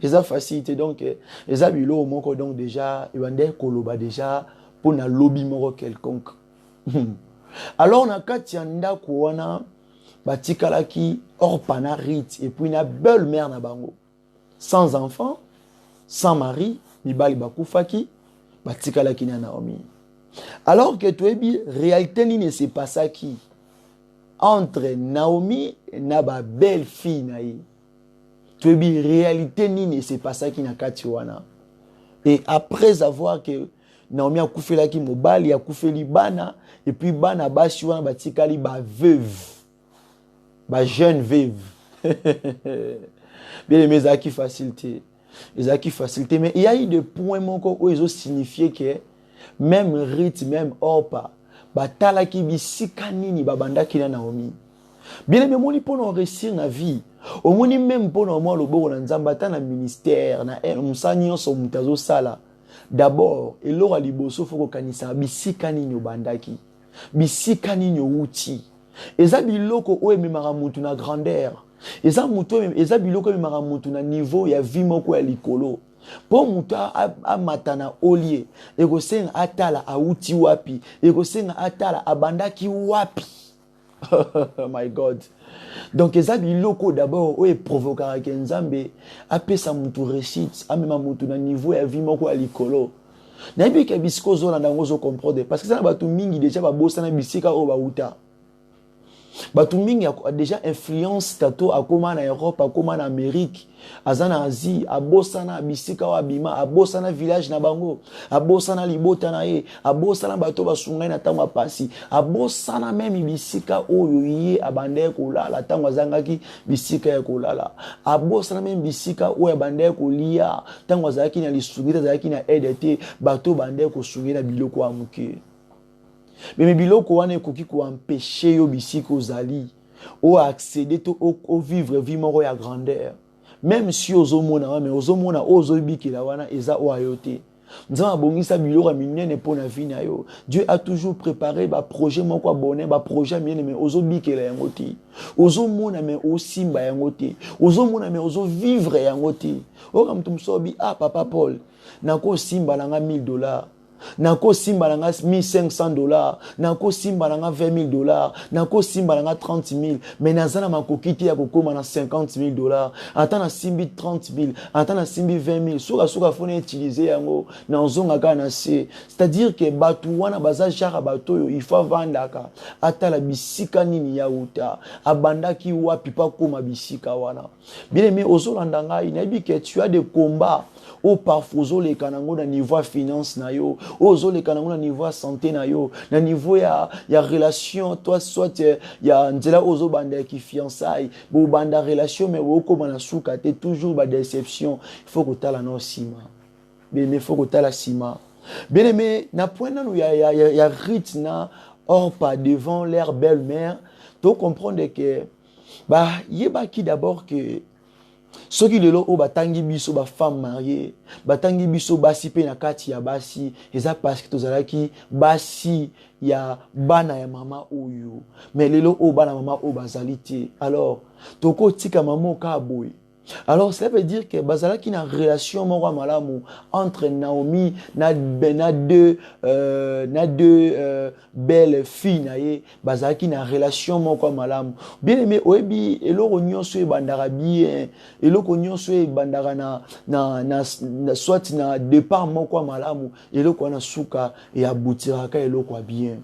eza facilité. Donc eza bilo moko donc déjà ibande koloba déjà pour na lobby moko quelconque. Alors na kati ya ndako wana batikalaki Orpa na Ritz et puis na belle mère na bango sans enfant, sans mari, mibali bakufaki batikalaki na Naomi. Alors que tu es bien réalité ni ne s'est passé qui entre Naomi et na ba belle fille na ye. Tu es bien réalité ni ne s'est passé qui na kati wana. Et après avoir que Naomi a koufela ki mobali a koufeli bana et puis bana basi wana batikali ba veuve, ba jeune veuve. Bien aimé zaki facilité. ezalaki facilité, mais il y a eu des points moko où ils ont signifié que même Rite, même Orpa, batalaki bisika nini babandaki na Naomi. Bien aimé, moni pour nous réussir na vie. Au moni même pour nous moi le bon na nzamba ta na ministère na musani so mutazo sala. D'abord, eloko liboso faut kanisa bisika nini obandaki. Bisika nini outi. Eza biloko o ememaka mutu na grandeur. Eza biloko ememaka mutu na niveau ya vie moko ya likolo. Po mutu amatana olie, ekosenga atala auti wapi, ekosenga atala abandaki wapi. My God. Donc eza biloko d'abord o provokaka ke Nzambe apesa mutu réussite, amema mutu na niveau ya vie moko ya likolo. Nayebi ke bisiko zolanda ngo zo comprendre parce que ça ba tu mingi déjà ba bossa na bisika o ba uta. Batu mingi a déjà influence tato akoma na Europe, akoma na Amérique, azana Asie, abosana bisika wa bima, abosana village na bango, abosana libota na ye, abosana bato basungai na tango pasi, abosana même bisika oyo ye abande kolala tango azangaki bisika ya kolala, abosana même bisika oyo abande kolia tango azaki na lisugita azaki na EDT, bato bande ko sugina biloko amuke. Mais biloko wana ekoki ko empêcher yo bisika ozali o accéder to o vivre vie moko ya grandeur. Même si ozomona mais ozomona ozobikela wana eza o ayote. Nzamba bongisa biloko minene pona vie na yo. Dieu a toujours préparé ba projet moko bonheur, ba projet minene mais ozobikela yango te. Ozomona mais osimba yango te. Ozomona mais ozovivre yango te. O kam tumsobi ah papa Paul nako simba nanga $1000. Nako simba nanga $1500, nako simba nanga $20,000, nako simba nanga 30,000, mais nazana makokiti ya kokoma na $50,000, atana simbi 30,000, atana simbi 20,000, soka fone utiliser yango na zonga kana se. C'est-à-dire que batu wana baza jara batoyo il faut vandaka atala bisika nini ya uta abandaki wapi pa koma bisika wana. Bien aimé ozolanda ngai nayebi que tu as des combats au parfois les kanango na niveau finance na yo, ozo les kanango na niveau santé na yo, na niveau ya relation toi soit ya nzela ozo banda ki fiançailles, bo banda relation mais oko bana suka te toujours ba déception, il faut que tala no sima. Mais il faut que tala sima. Bien aimé, na point na ya Rite na Orpa devant leur belle-mère, tu comprendre que bah yeba ki d'abord que ceux qui lelo o batangi biso ba femme mariée, batangi biso basi pe na kati ya basi, eza parce que tozalaki basi ya bana ya mama oyo. Mais lelo o bana mama o bazali te. Alors, toko tika mama ka boy. Alors, cela veut dire que bazalaki na relation moko malamu entre Naomi na deux belles filles na ye, bazalaki na relation moko malamu. Bien aimé oyebi eloko nyonso e bandara bien, eloko nyonso e bandara na soit na départ moko malamu, eloko na suka e abutiraka eloko bien.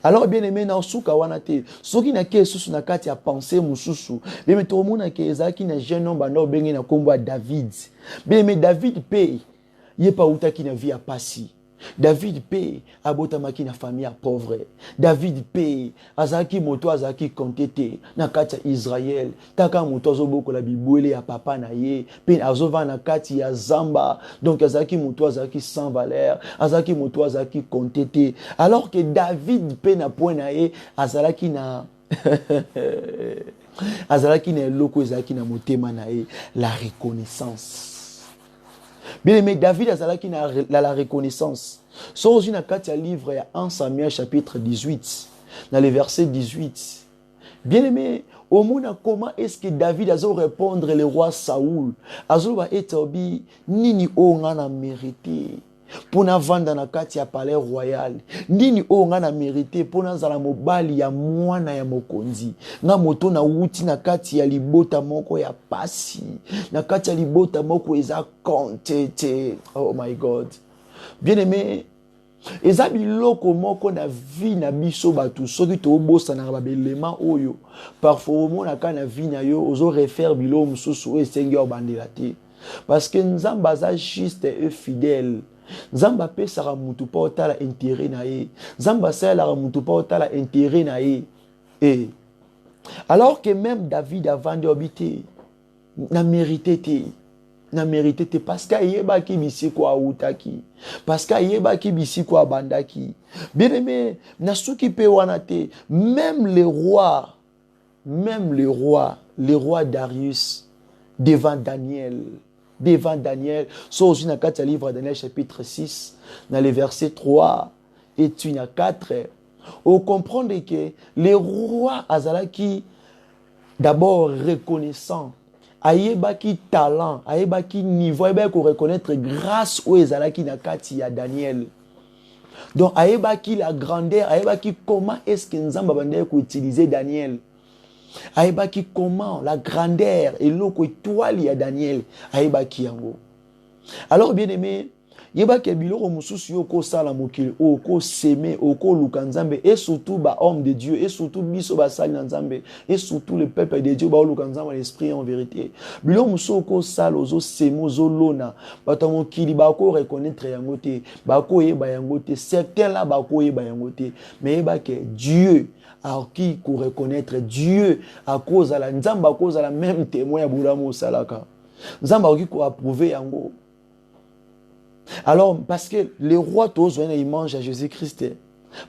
Alors bien aimé na suka wana te soki na ke susu na kati ya pensée mususu bien aimé to mona ke ezaki na jeune homme bando bengi na kombo David. Bien aimé David pe ye pa utaki na vie ya pasi. David pe abotamaki na famille ya pauvre. David pe azaki moto azaki kontete na kati ya Israël. Taka moto azoboko la bibwele ya papa na ye pe azova na kati ya zamba. Donc azaki moto azaki sans valeur, azaki moto azaki kontete. Alors que David pe na point na ye azalaki na azalaki na loko azalaki na motema na ye la reconnaissance. Bien aimé, David azalaki na la reconnaissance. So na kati ya livre ya 1 Samuel chapitre 18, dans le verset 18. Bien aimé, au monde comment est-ce que David a répondre le roi Saoul? Azo ba etobi nini o ngana mérité pour na vanda na kati ya palais royal. Nini o ngana mérité pour na zala mobali ya mwana ya mokonzi. Nga moto na wuti na kati ya libota moko ya pasi. Na kati ya libota moko eza kontete. Oh my God. Bien aimé, eza biloko moko na vie na biso batu soki to bosa na babelema oyo. Parfois mona ka na vie na yo ozo refaire bilo mususu esengi obandela te. Parce que nzamba aza juste et fidèle. Nzamba pesaka mutu pa otala intérêt na ye. Nzamba salaka mutu pa otala intérêt na ye. Et alors que même David avant de habiter n'a mérité te. na mérité te parce que yebaki bisiko autaki parce que yebaki bisiko abandaki bien aimé na suki pe wana te même le roi Darius devant Daniel so na kati livre Daniel chapitre 6 dans les versets 3 et 4 on comprend que le roi azalaki d'abord reconnaissant ayebaki talent ayebaki niveau ayebaki reconnaître grâce au ezalaki na kati ya Daniel donc ayebaki la grandeur ayebaki comment est-ce que nzamba bandaki ko utiliser Daniel ayebaki comment la grandeur et loko étoile ya Daniel ayebaki yango alors bien aimé yebaki biloko mususu yo ko sala mokili o ko semer o ko luka nzambe et surtout ba homme de Dieu et surtout biso ba sali nzambe et surtout le peuple de Dieu ba luka nzambe l'esprit en vérité biloko mususu ko sala ozo semer ozo lona bato mokili ba ko reconnaître yango te ba ko yeba yango te certains là ba ko yeba yango te mais yebaki Dieu à qui ko reconnaître Dieu à cause à la nzamba à cause à la même témoin ya buramu salaka nzamba qui ko approuver yango. Alors, parce que les rois, tous, ils mangent à Jésus-Christ.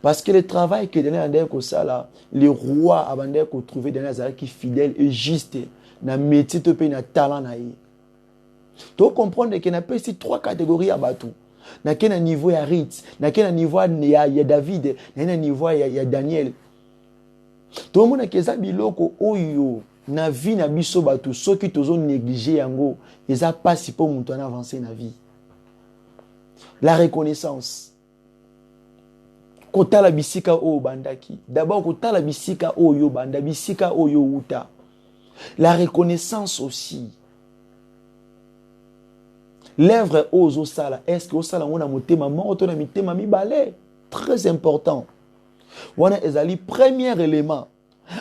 Parce que le travail que Daniel a fait ça là, les rois abandonnent qu'on trouver Daniel qui est fidèle et juste, na métier de paix, na talent na y. Tu comprends qu'il y a ici trois catégories à battre. Na quel niveau il y a Ritz, na quel niveau il y a David, na quel niveau il y a Daniel. Tout le monde a qu'eza biloko oyo na vie na biso batu ceux qui tozo négliger yango, eza pas si pour monter en avancer na vie. La reconnaissance. Kota la bisika o bandaki. D'abord kota la bisika o yo banda bisika o yo uta. La reconnaissance aussi. L'œuvre aux sala. Est-ce que au sala on a monté maman on a monté mami balai. Très important. On a ezali premier élément.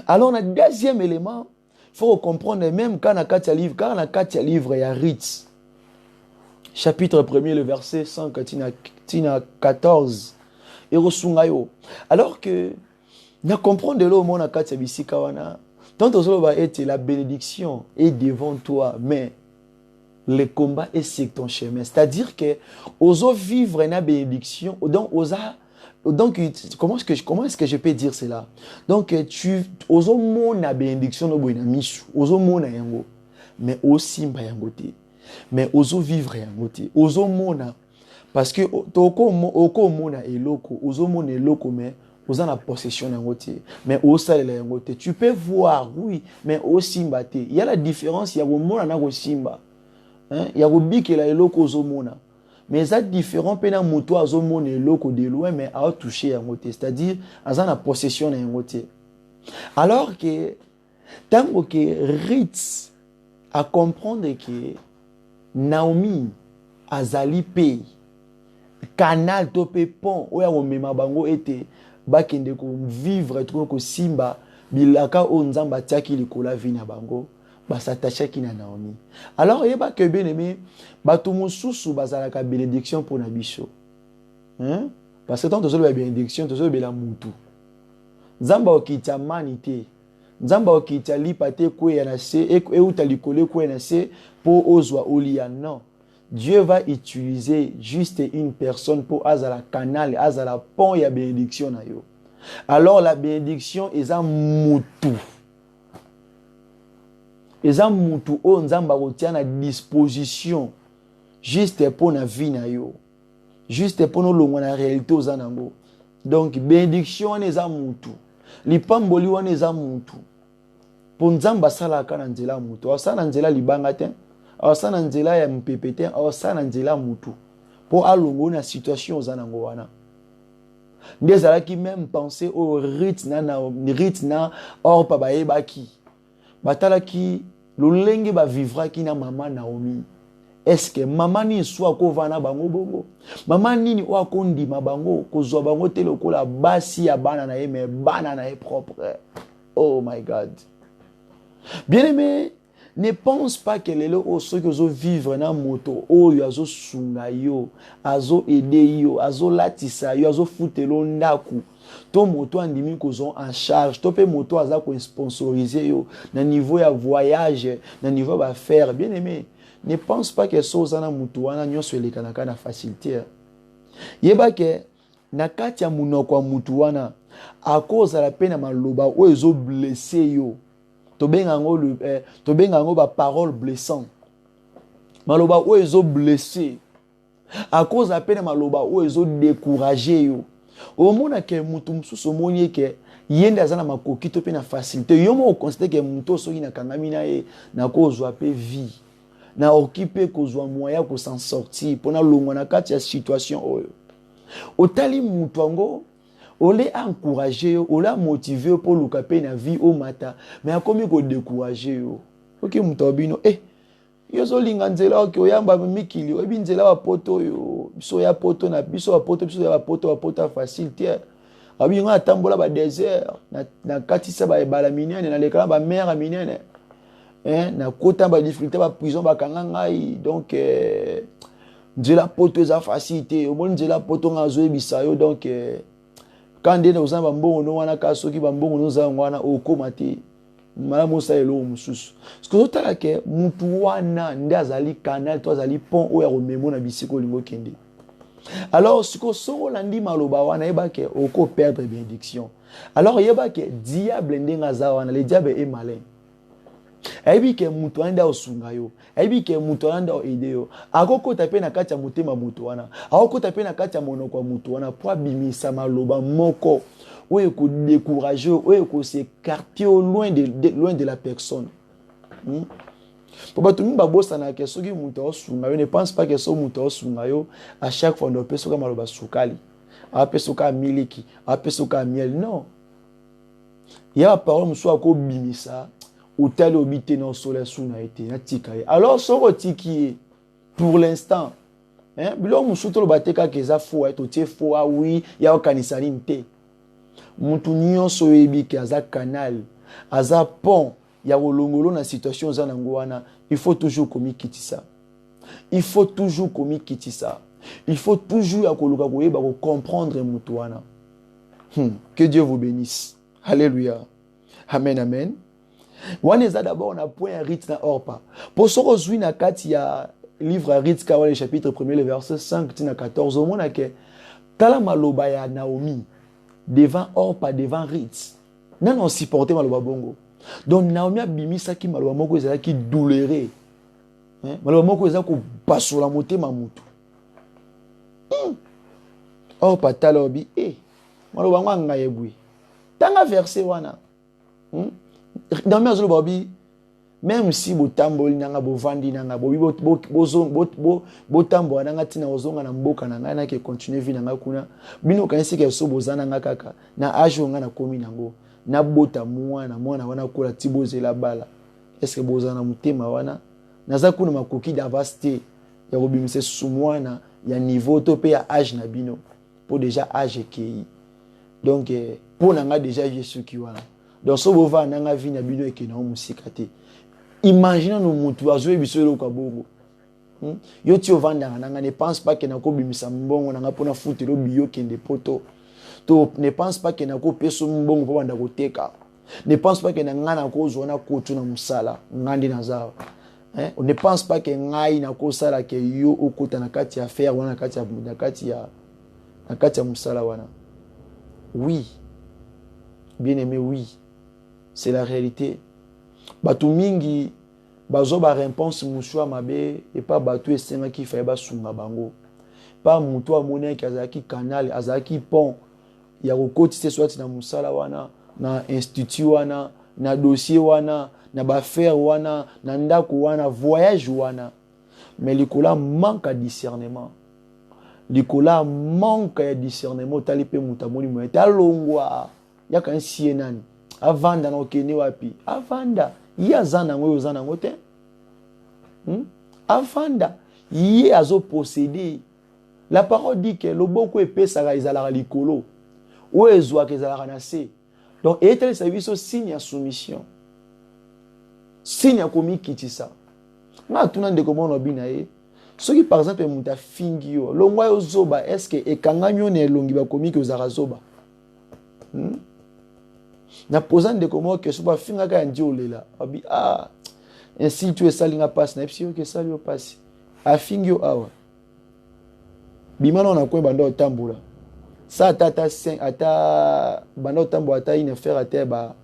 Alors on a deuxième élément. Il faut comprendre même quand on a 4 livres, quand on a 4 livres il y a Ritz. Chapitre 1er, le verset 114. Alors que, nous comprenons de l'eau, la bénédiction est devant toi, mais le combat est sur ton chemin. C'est-à-dire que, oso vivre la bénédiction, donc, comment est-ce que je peux dire cela? Donc, tu oso mona bénédiction, oso mona yango, mais aussi mba yangote. Mais ozo vivre yangote ozo mona parce que oko mona eloko ozo mona eloko mais oza na possession yangote mais osalela yangote tu peux voir oui mais osimba te il y a la différence ya mona na kosimba hein ya kobikela eloko ozo mona mais ça différent pena moto ozo mona eloko de loin mais a toucher yangote c'est-à-dire aza na possession yangote alors que tango que Ritz à comprendre que Naomi azali pe canal to pe pont oya ko mema bango ete bakende ko vivre to ko simba bilaka o nzamba tiaki likola vina bango basatacha ki na Naomi. Alors yeba que bien aimé bato mususu bazalaka bénédiction pour na biso. Hein? Parce que tant tozo la bénédiction tozo bela mutu. Nzamba okita manité. Nzamba okita lipate kwe na se e utalikole kwe na se pour ozwa olia non. Dieu va utiliser juste une personne pour azala canal, azala pont ya bénédiction na yo. Alors la bénédiction est un mutu. Est un mutu o nzamba kotia na disposition juste pour na vie na yo. Juste pour no longo na réalité ozanango. Donc bénédiction est un mutu. Lipamboli wana est un mutu. Pour nzamba sala kana nzela mutu. Asana nzela libanga te. Asana nzela ya mpepete. Asana nzela mutu. Pour alongo na situation ozanango wana. Ndezala ki même penser au ritna or pa baeba ki. Batala ki lolenge ba vivra ki na mama Naomi. Est-ce que maman ni soit ko vana bango bongo? Maman nini wa kondima bango kozwa bango te lokola basi ya bana na ye mais bana na ye propre. Oh my God. Bien-aimé, ne pense pas que les gens qui vivent dans moto, oyo azo sunga yo, azo ede yo, azo latisa yo, azo futelo ndaku. To moto andimi kozon en charge, to pe moto aza ko sponsoriser yo, na niveau ya voyage, na niveau ba faire. Bien-aimé, ne pense pas que so zana mutu wana nyonso elekanaka na facilité. Yeba ke na kati ya munoko mutu wana akozala pe na maloba o ezo blessé yo. Tobenga ngo ba parole blessant. Maloba o ezo blessé. Akozala pe na maloba o ezo décourager yo. Omona ke mutu mususu moni ke yende azana makoki to pe na facilité. Yo mo considère que mutu soki na kangami na ye na kozwa pe vie. Na occupé kozwa moyen ko s'en sortir pona longwa na kati ya situation oyo. Otali mutu ango ole encourager yo, ole motiver pour luka pe na vie au mata, mais akomi ko décourager yo. OK mutu obino yo zo linga nzela oke oyamba mikili oyebi nzela wa poto yo biso ya poto na biso wa poto ya poto facile tie abi nga tambola ba désert na katisa ba ebala minene na lekala ba mer minene na kota ba difficulté ba prison ba kanga ngai donc nzela poto eza facilité o mon nzela poto nga zo ebisa yo donc quand ndene ozamba mbongo no wana ka soki ba mbongo no za ngwana okoma te mala mosa elo mususu parce que tala ke mutu wana nde azali canal to azali pont oya komemo na bisiko lingo kende. Alors siko soko landi maloba wana yeba ke oko perdre bénédiction. Alors yeba ke diable ndenga za wana, le diable est malin. Aibi ke mutu anda osunga yo, aibi ke mutu anda oide yo. Akoko tape na kati ya motema mutu wana, akoko tape na kati ya monoko ya mutu wana po abimisa maloba moko oyo ko décourager, oyo ko s'écarter loin de la personne. Pour battu mba bossa na ke soki mutu osunga yo, ne pense pas que so mutu osunga yo à chaque fois ndo peso ka maloba sukali, a peso ka miliki, a peso ka miel, non. Il y a parole muso ko bimisa utali obité non soleil suna été na tikaye. Alors so tiki pour l'instant bilo muso to bateka keza fo to tie fo oui ya okanisani nte. Mutu nyonso yebi ke aza canal, aza pont ya kolongolo na situation za nango wana, il faut toujours komikitisa. Il faut toujours komikitisa. Il faut toujours ya koluka koyeba ko comprendre mutu wana. Que Dieu vous bénisse. Alléluia. Amen amen. Wana eza d'abord na point rite na orpa. Pour soko zwi na kati ya livre rite ka wale chapitre 1er le verset 5 tina 14 au mona ke tala maloba ya Naomi devant Orpa, devant Ritz. Nan on supportait maloba bongo. Donc Naomi a bimisa ki maloba moko ezala ki douleureux. Maloba moko ezala ko basola motema mutu. Orpa talobi maloba nganga yebwi. Tanga verset wana. Naomi azolo babi même si botamboli nanga bovandi nanga botambo nanga tina ozonga na mboka nanga na ke continuer vie nanga kuna bino kanisi ke so bozana nanga kaka na ajo nga na komi nango na bota mwana wana kola tibozela bala est-ce que bozana mutema wana naza kuna makoki d'avaste ya kobimise sumwana ya niveau to pe ya âge na bino pour déjà âge ki donc pour nanga déjà Jésus ki wana donc so bova nanga vie na bino ke na musika te. Imaginez nous mutu azwe bisolo kwa bongo. Yo ti ovanda nanga ne pense pas que na ko bimisa mbongo nanga pona futelo biyo kende poto. To ne pense pas que na ko peso mbongo po banda koteka. Ne pense pas que na ngana ko zona kotu na musala ngandi na zao. On ne pense pas que ngai na ko sala ke yo okota na kati ya faire wana na kati ya musala wana. Oui. Bien aimé, oui. C'est la réalité. Batu mingi bazo ba réponse musua mabe et pas batu esenga ki fa ba sunga bango pas mutu amone ki azaki canal azaki pont ya kokotise swati na musala wana na institut wana na dossier wana na ba faire wana na ndako wana voyage wana mais likola manque de discernement likola manque de discernement talipe mutamoni mo etalongwa yaka nsienani avanda na okene wapi avanda yi azana ngo ozana ngo te avanda yi azo posséder. La parole dit que loboko epesaka ezalaka likolo o ezwaka ezalaka na se. Donc etele service au signe ya soumission, signe ya komikitisa nga tuna ndeko mona bina ye soki par exemple muta fingi yo longwa yo zoba est-ce que ekanganyo ne longi ba komiki ozaka zoba na posant de comment que soit finga ka ndi olela abi ainsi tu es salinga passe na psio que ça lui passe afingyo awa bimana on a quoi bando tamboula ça tata 5 ata bando tambo ata une faire ata ba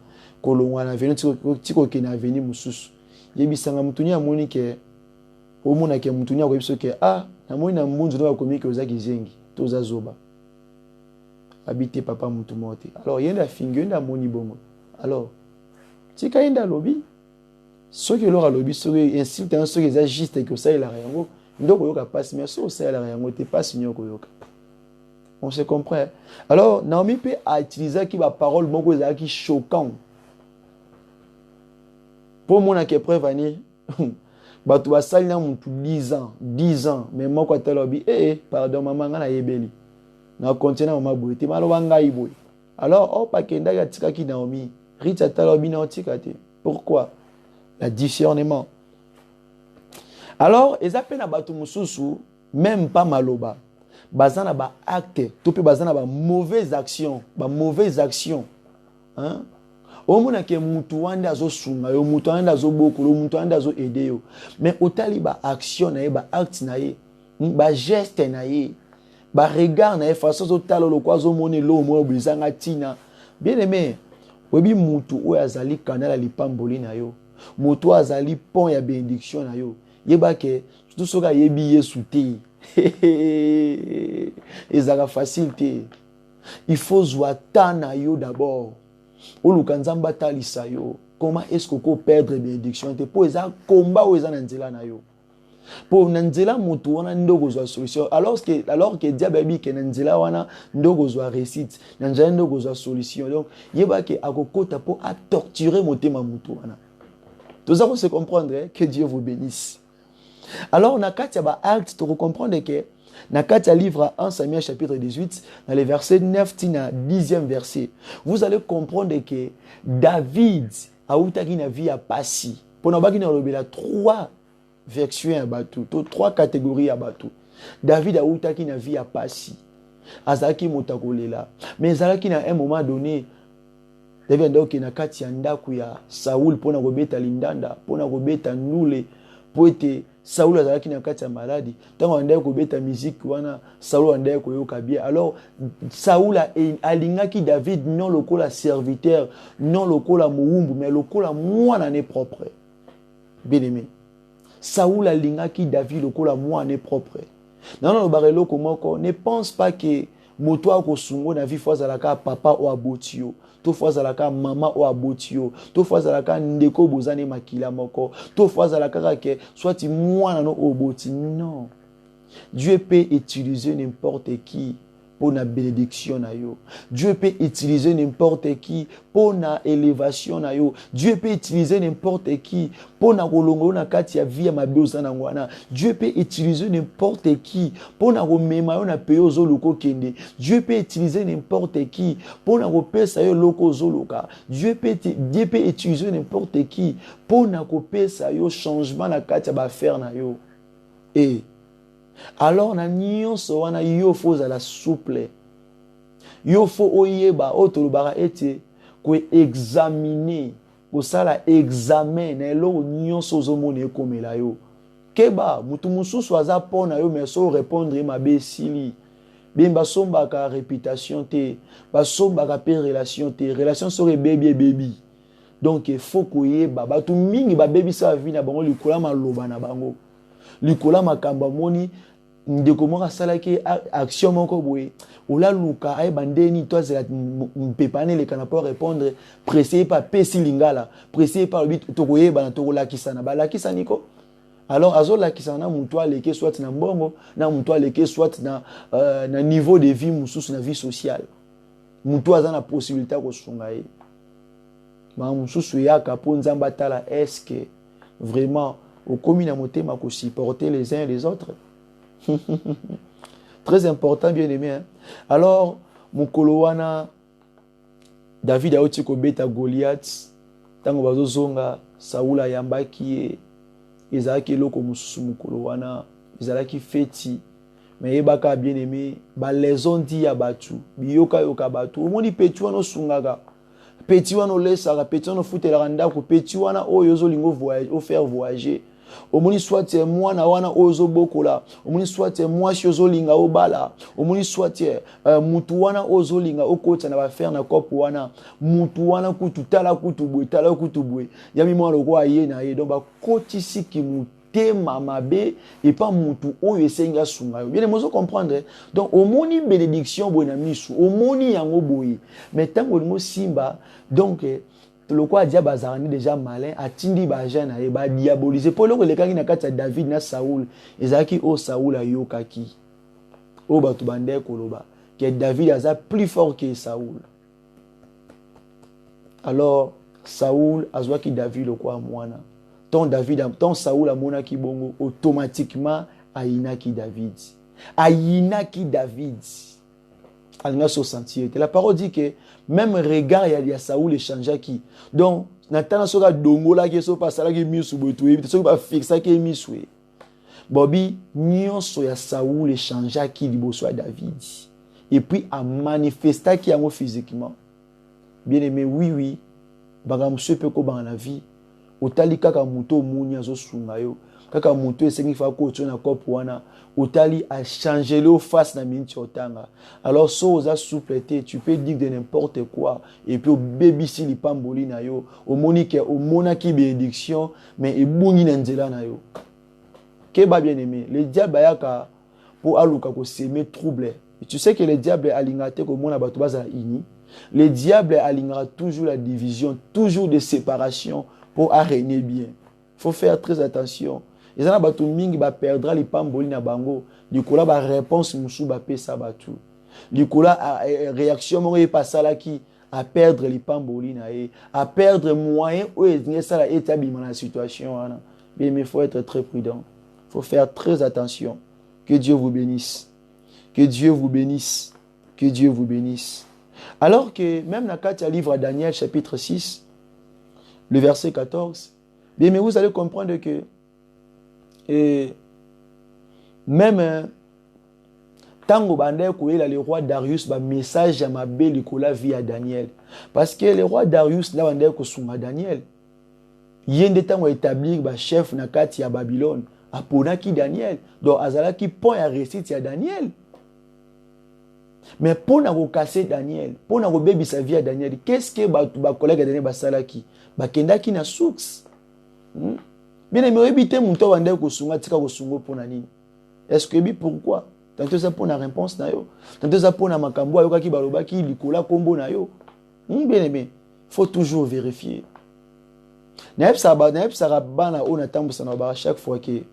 kolongwa na venu tiko ke na venu mususu yebisanga mutuni ya moni ke omona ke mutuni ko biso ke na moni na mbunzu na bakomi ke ozaki zengi toza zoba habiter papa mutu mote alors yenda fingyo nda moni bongo alors tika yenda lobby ce que leur a lobby soki insulte un soki eza juste que ça il a rien ndoko yoka passe mais so ça il a rien te passe nyoko yoka on se comprend alors Naomi peut utiliser qui ba parole moko eza qui choquant pour mon que preuve ani batu basali na mutu 10 ans mais moko atalobi pardon maman na yebeli na continue maman boyete maloba ngai boy alors pas kenda ya tika ki Naomi Rita talobi na tika te pourquoi la discernement. Alors, ils appellent à batu mususu, même pas maloba. Bazana ba acte, tout peut bazana ba mauvaise action, Hein? Omona ke mutu wanda zo sunga, yo mutu wanda zo boku, yo mutu wanda zo aider yo. Mais otali ba action na ye, ba acte na ye, ba geste na ye, ba regard na ye, façon zo talo lo kwa zo mone lo mo bizanga tina. Bien aimé, webi mutu oyo azali kanala lipamboli na yo. Moto azali pont ya bénédiction na yo yeba ke tout soka yebi yesu te ezaka facile il faut zwa na yo d'abord oluka nzamba talisa yo comment est-ce qu'on peut perdre bénédiction te po eza combat o eza na nzela na yo po na nzela moto wana ndoko zwa solution alors que diable bi ke na nzela wana ndoko zwa réussite na nzela ndoko zwa solution donc yeba ke akokota po a torturer motema moto wana. Nous allons se comprendre que Dieu vous bénisse. Alors, on a acte pour comprendre que dans livre 1 Samuel chapitre 18, dans les versets 9 à 10e verset, vous allez comprendre que David a eu une vie à passer. Pour nous, il y a 3 versions à bateau, 3 catégories à bateau. David a eu une vie à passer. Azaki motakolela. Mais Azaki à un moment donné, David a na kati ya ndaku ya Saul pona kobeta lindanda pona kobeta nule poete Saul azalaki na kati ya maladi tango andai kobeta musique wana Saul andai koyoka bien alors Saul alingaki David non lokola serviteur non lokola muumbu mais lokola mwana ne propre bien aimé Saul alingaki David lokola mwana ne propre non lo barelo komoko ne pense pas que moto akosungo na vie fois alaka papa o abotio to fois alaka mama o abotio to fois alaka ndeko bozane makila moko to fois alaka ke soit mwana no oboti non Dieu peut utiliser n'importe qui pour la bénédiction na yo. Dieu peut utiliser n'importe qui pour la élévation na yo. Dieu peut utiliser n'importe qui pour la kolongo na kati ya vie ma biosa na ngwana. Dieu peut utiliser n'importe qui pour la remema yo na peyo zo loko kende. Dieu peut utiliser n'importe qui pour la repesa yo loko zo loka. Dieu peut utiliser n'importe qui pour la kopesa yo changement na kati ya ba faire na yo. Et alors na nyonso wana yo faut la souple yo faut oyeba otolobara ete ko examiner ko sala examen na lo nyonso zomone komela yo keba mutu mususu aza pona yo mais so répondre mabe sili bien basomba ka réputation te basomba ka pe relation sore baby donc il faut koyeba batu mingi ba baby sa vie na bango likola maloba na bango likola makamba moni ndeko moka salaki action moko boye ola luka ay bandeni toi c'est mpepane le kana pour répondre pressé pas pesi lingala pressé par le but to koyeba na to kolakisa na balakisa niko alors azo lakisa na mutu aleke soit na mbongo na mutu aleke soit na niveau de vie mususu na vie sociale mutu aza na possibilité ko sunga ye ma mususu yaka po nzamba tala est-ce que vraiment au commune motema ko supporter les uns les autres. Très important, bien aimé. Hein? Alors, mukolo wana David a oti ko beta Goliath tango bazozonga Saula yambaki ezalaki loko mususu mukolo wana ezalaki feti mais yebaka bien aimé ba les on dit ya batu biyoka yoka batu omoni petu wana sungaka petit wana olesaka petit wana ofutelaka ndako petit wana oyo ozolinga ofaire voyager omoni soit mwana wana oyo ozobokola omoni soit mwasi ozolinga obala omoni soit mutu wana oyo ozolinga okota na bafaire na kopo wana mutu wana kutu tala kutu bwe yami mwana lokwa ye na ye donc bakotisi ki mutema mabe et pas mutu oyo esenga sunga yo bien mozo comprendre donc omoni bénédiction boye na misu omoni yango boye mais tango mo simba donc le quoi dia bazarani déjà malin atindi ba jeune et ba diaboliser pour le kangi na kati ya David na Saoul ezaki o Saoul ayokaki o batu bande koloba que David aza plus fort que Saoul alors Saoul azwaki David le quoi mwana ton Saoul amona ki bongo automatiquement ayinaki David alinga so sentir. La parole dit que même regard il y a Saoul échangea qui. Donc natana soka dongola ki so pasala ki misu botué, so ba fixa ki misu. Bobby nyonso ya Saoul échangea qui liboso à David. Et puis a manifesta qui yango physiquement. Bien aimé oui, baga monsieur peut ko ba na vie. Otali kaka muto munya zo sunga yo. Kaka muto esengi fa ko tona kopo wana. Otali a changé le face na minti otanga. Alors so oza soupleté, tu peux dire de n'importe quoi et puis au baby si li pamboli na yo, au monique au monaki bénédiction mais e bungi na nzela na yo. Ke ba bien aimé, le diable ayaka pour aluka ko semer trouble. Et tu sais que le diable alingate ko mona bato baza ini. Le diable alingera toujours la division, toujours des séparations pour régner bien. Faut faire très attention. Les gens batu mingi ba perdra les pamboli na bango. Du coup là ba réponse musu ba pesa batu. Du coup là réaction mo pas ça là qui à perdre les pamboli na e, à perdre moyen ou ça là établi dans la situation là. Mais il faut être très prudent. Faut faire très attention. Que Dieu vous bénisse. Que Dieu vous bénisse. Que Dieu vous bénisse. Alors que même dans le livre de Daniel chapitre 6 le verset 14, bien mais vous allez comprendre que même tango bande koyela le roi Darius ba message ya mabe likola via Daniel parce que le roi Darius na bande ko sunga Daniel yende tango établir ba chef na kati ya Babylone aponaki Daniel donc azalaki point ya réussite ya Daniel mais pour na ko casser Daniel pour na ko bebisa via Daniel qu'est-ce que ba collègue Daniel basalaki ba kendaki na source bien aimé éviter mon temps bande ko sunga tika ko sungo pona nini est-ce que bi pourquoi tantôt ça pour la réponse na yo tantôt ça pour na makambo ayokaki balobaki likola kombo na yo bien aimé faut toujours vérifier na epsa bana ona tambusa na ba chaque fois que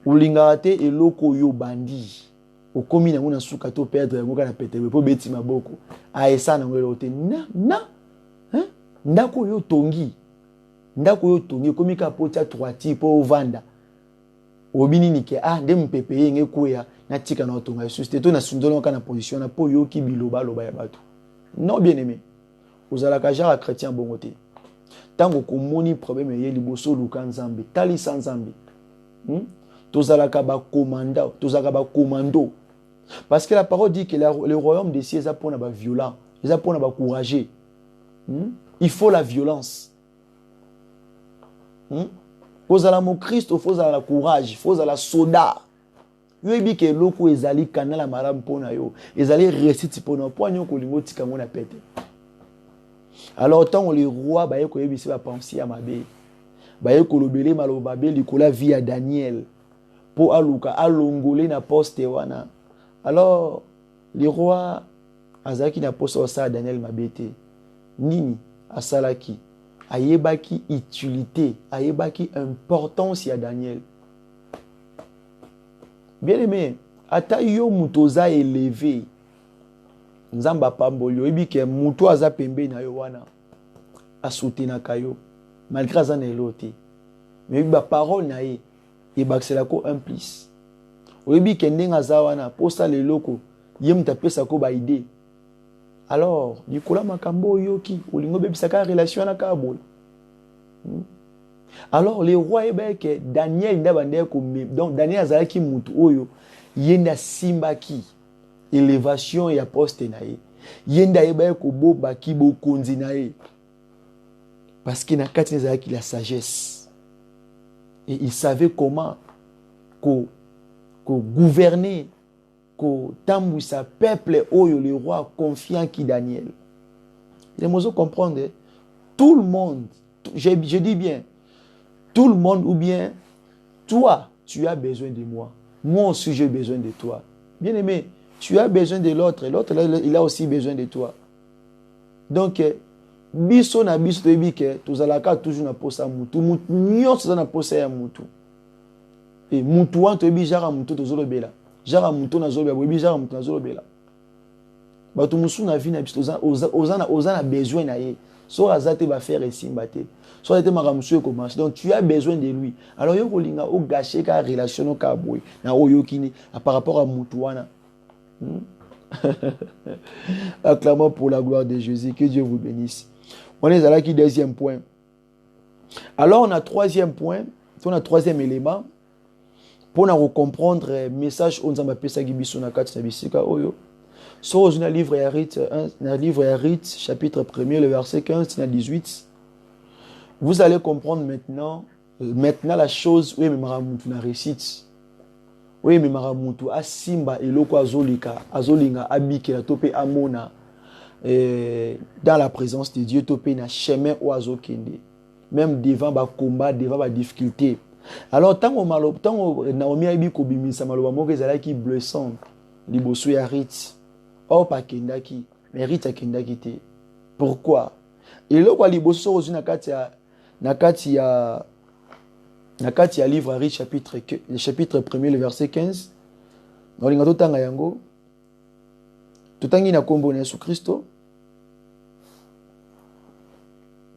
ulingate eloko yo bandi okomi na ngona suka to perdre ngoka na petebe po beti maboko aesa na ngelo te na ndako yo tongi komi ka pota 3 type po vanda obini nike nde mpepe yenge kuya na tika na otonga société to na sundola ka na position na po yo ki biloba loba ya bato non bien aimé ozala ka jara chrétien bongote tango ko moni problème ye liboso luka nzambe tali sans nzambe tozala ka ba commando parce que la parole dit que le royaume des cieux est pour na ba violent ils a pour na ba courageux il faut la violence kozala mo Christ faut la courage faut la soda yo ebi ke loko ezali kanala maram pona yo ezali réussite pona poanyo ko lingo tika ngona pete alors tant les rois ba yeko yebisi ba penser à mabe ba yeko lobele maloba be likola via Daniel pour aluka alongolé na poste wana alors les rois azaki na poste sa Daniel mabete nini asalaki ayebaki utilité ayebaki importance ya Daniel bien aimé ata yo mutoza élevé nzamba pamboli oyebi ke muto aza pembe na yo wana asoutenaka kayo malgré ça na elote mais ba parole na ye ebakisela ko un plus oyebi ke ndenga aza wana posa leloko ye mutapesa ko ba idée alors likola makambo yoki olingo bebisaka relation na kabo alors les rois ebeke Daniel ndabande ko donc Daniel azalaki mutu oyo yenda simbaki élévation ya poste na ye yenda ebeke ko bobaki bokonzi na ye Parce qu'il n'a qu'à la sagesse. Et il savait comment gouverner, que sa peuple, le roi confiant qui Daniel. Les mots comprendre. Tout le monde, je dis bien, tout le monde ou bien toi, tu as besoin de moi. Moi aussi, j'ai besoin de toi. Bien aimé, tu as besoin de l'autre. L'autre, il a aussi besoin de toi. Donc, biso na biso toyebi ke tozalaka toujours na posa mutu nyonso na posa ya mutu et mutu wan toyebi jara mutu tozolobela jara mutu na zolobela boyebi jara mutu na zolobela bato musu na vie na biso oza na besoin na ye so azate ba faire esimba te so azate makamusu ko marche donc tu as besoin de lui alors yo kolinga o gâcher ka relation ka boy na oyokini par rapport à mutu wana. Acclamons pour la gloire de Jésus. Que Dieu vous bénisse. On est à la deuxième point. Alors on a troisième point, on a troisième élément pour nous comprendre le message on nous appelle ça gibiso na kati na bisika oyo. So on a livre à Rite chapitre 1er le verset 15 à 18. Vous allez comprendre maintenant la chose où maramutu na récite. Oui, mais maramutu asimba eloko azolinga abikela tope amona dans la présence de Dieu tope na chemin oazo kende même devant ba combat devant ba difficulté. Alors tant Naomi abi ko bimisa maloba moko ezalaki blessant liboso ya Rite o pa kendaki mais Rite akendaki te. Pourquoi? Eloko liboso ozo na kati ya livre à Rite chapitre 1er le verset 15. Dans l'ingato tanga yango tutangi na kombo na Yesu Kristo.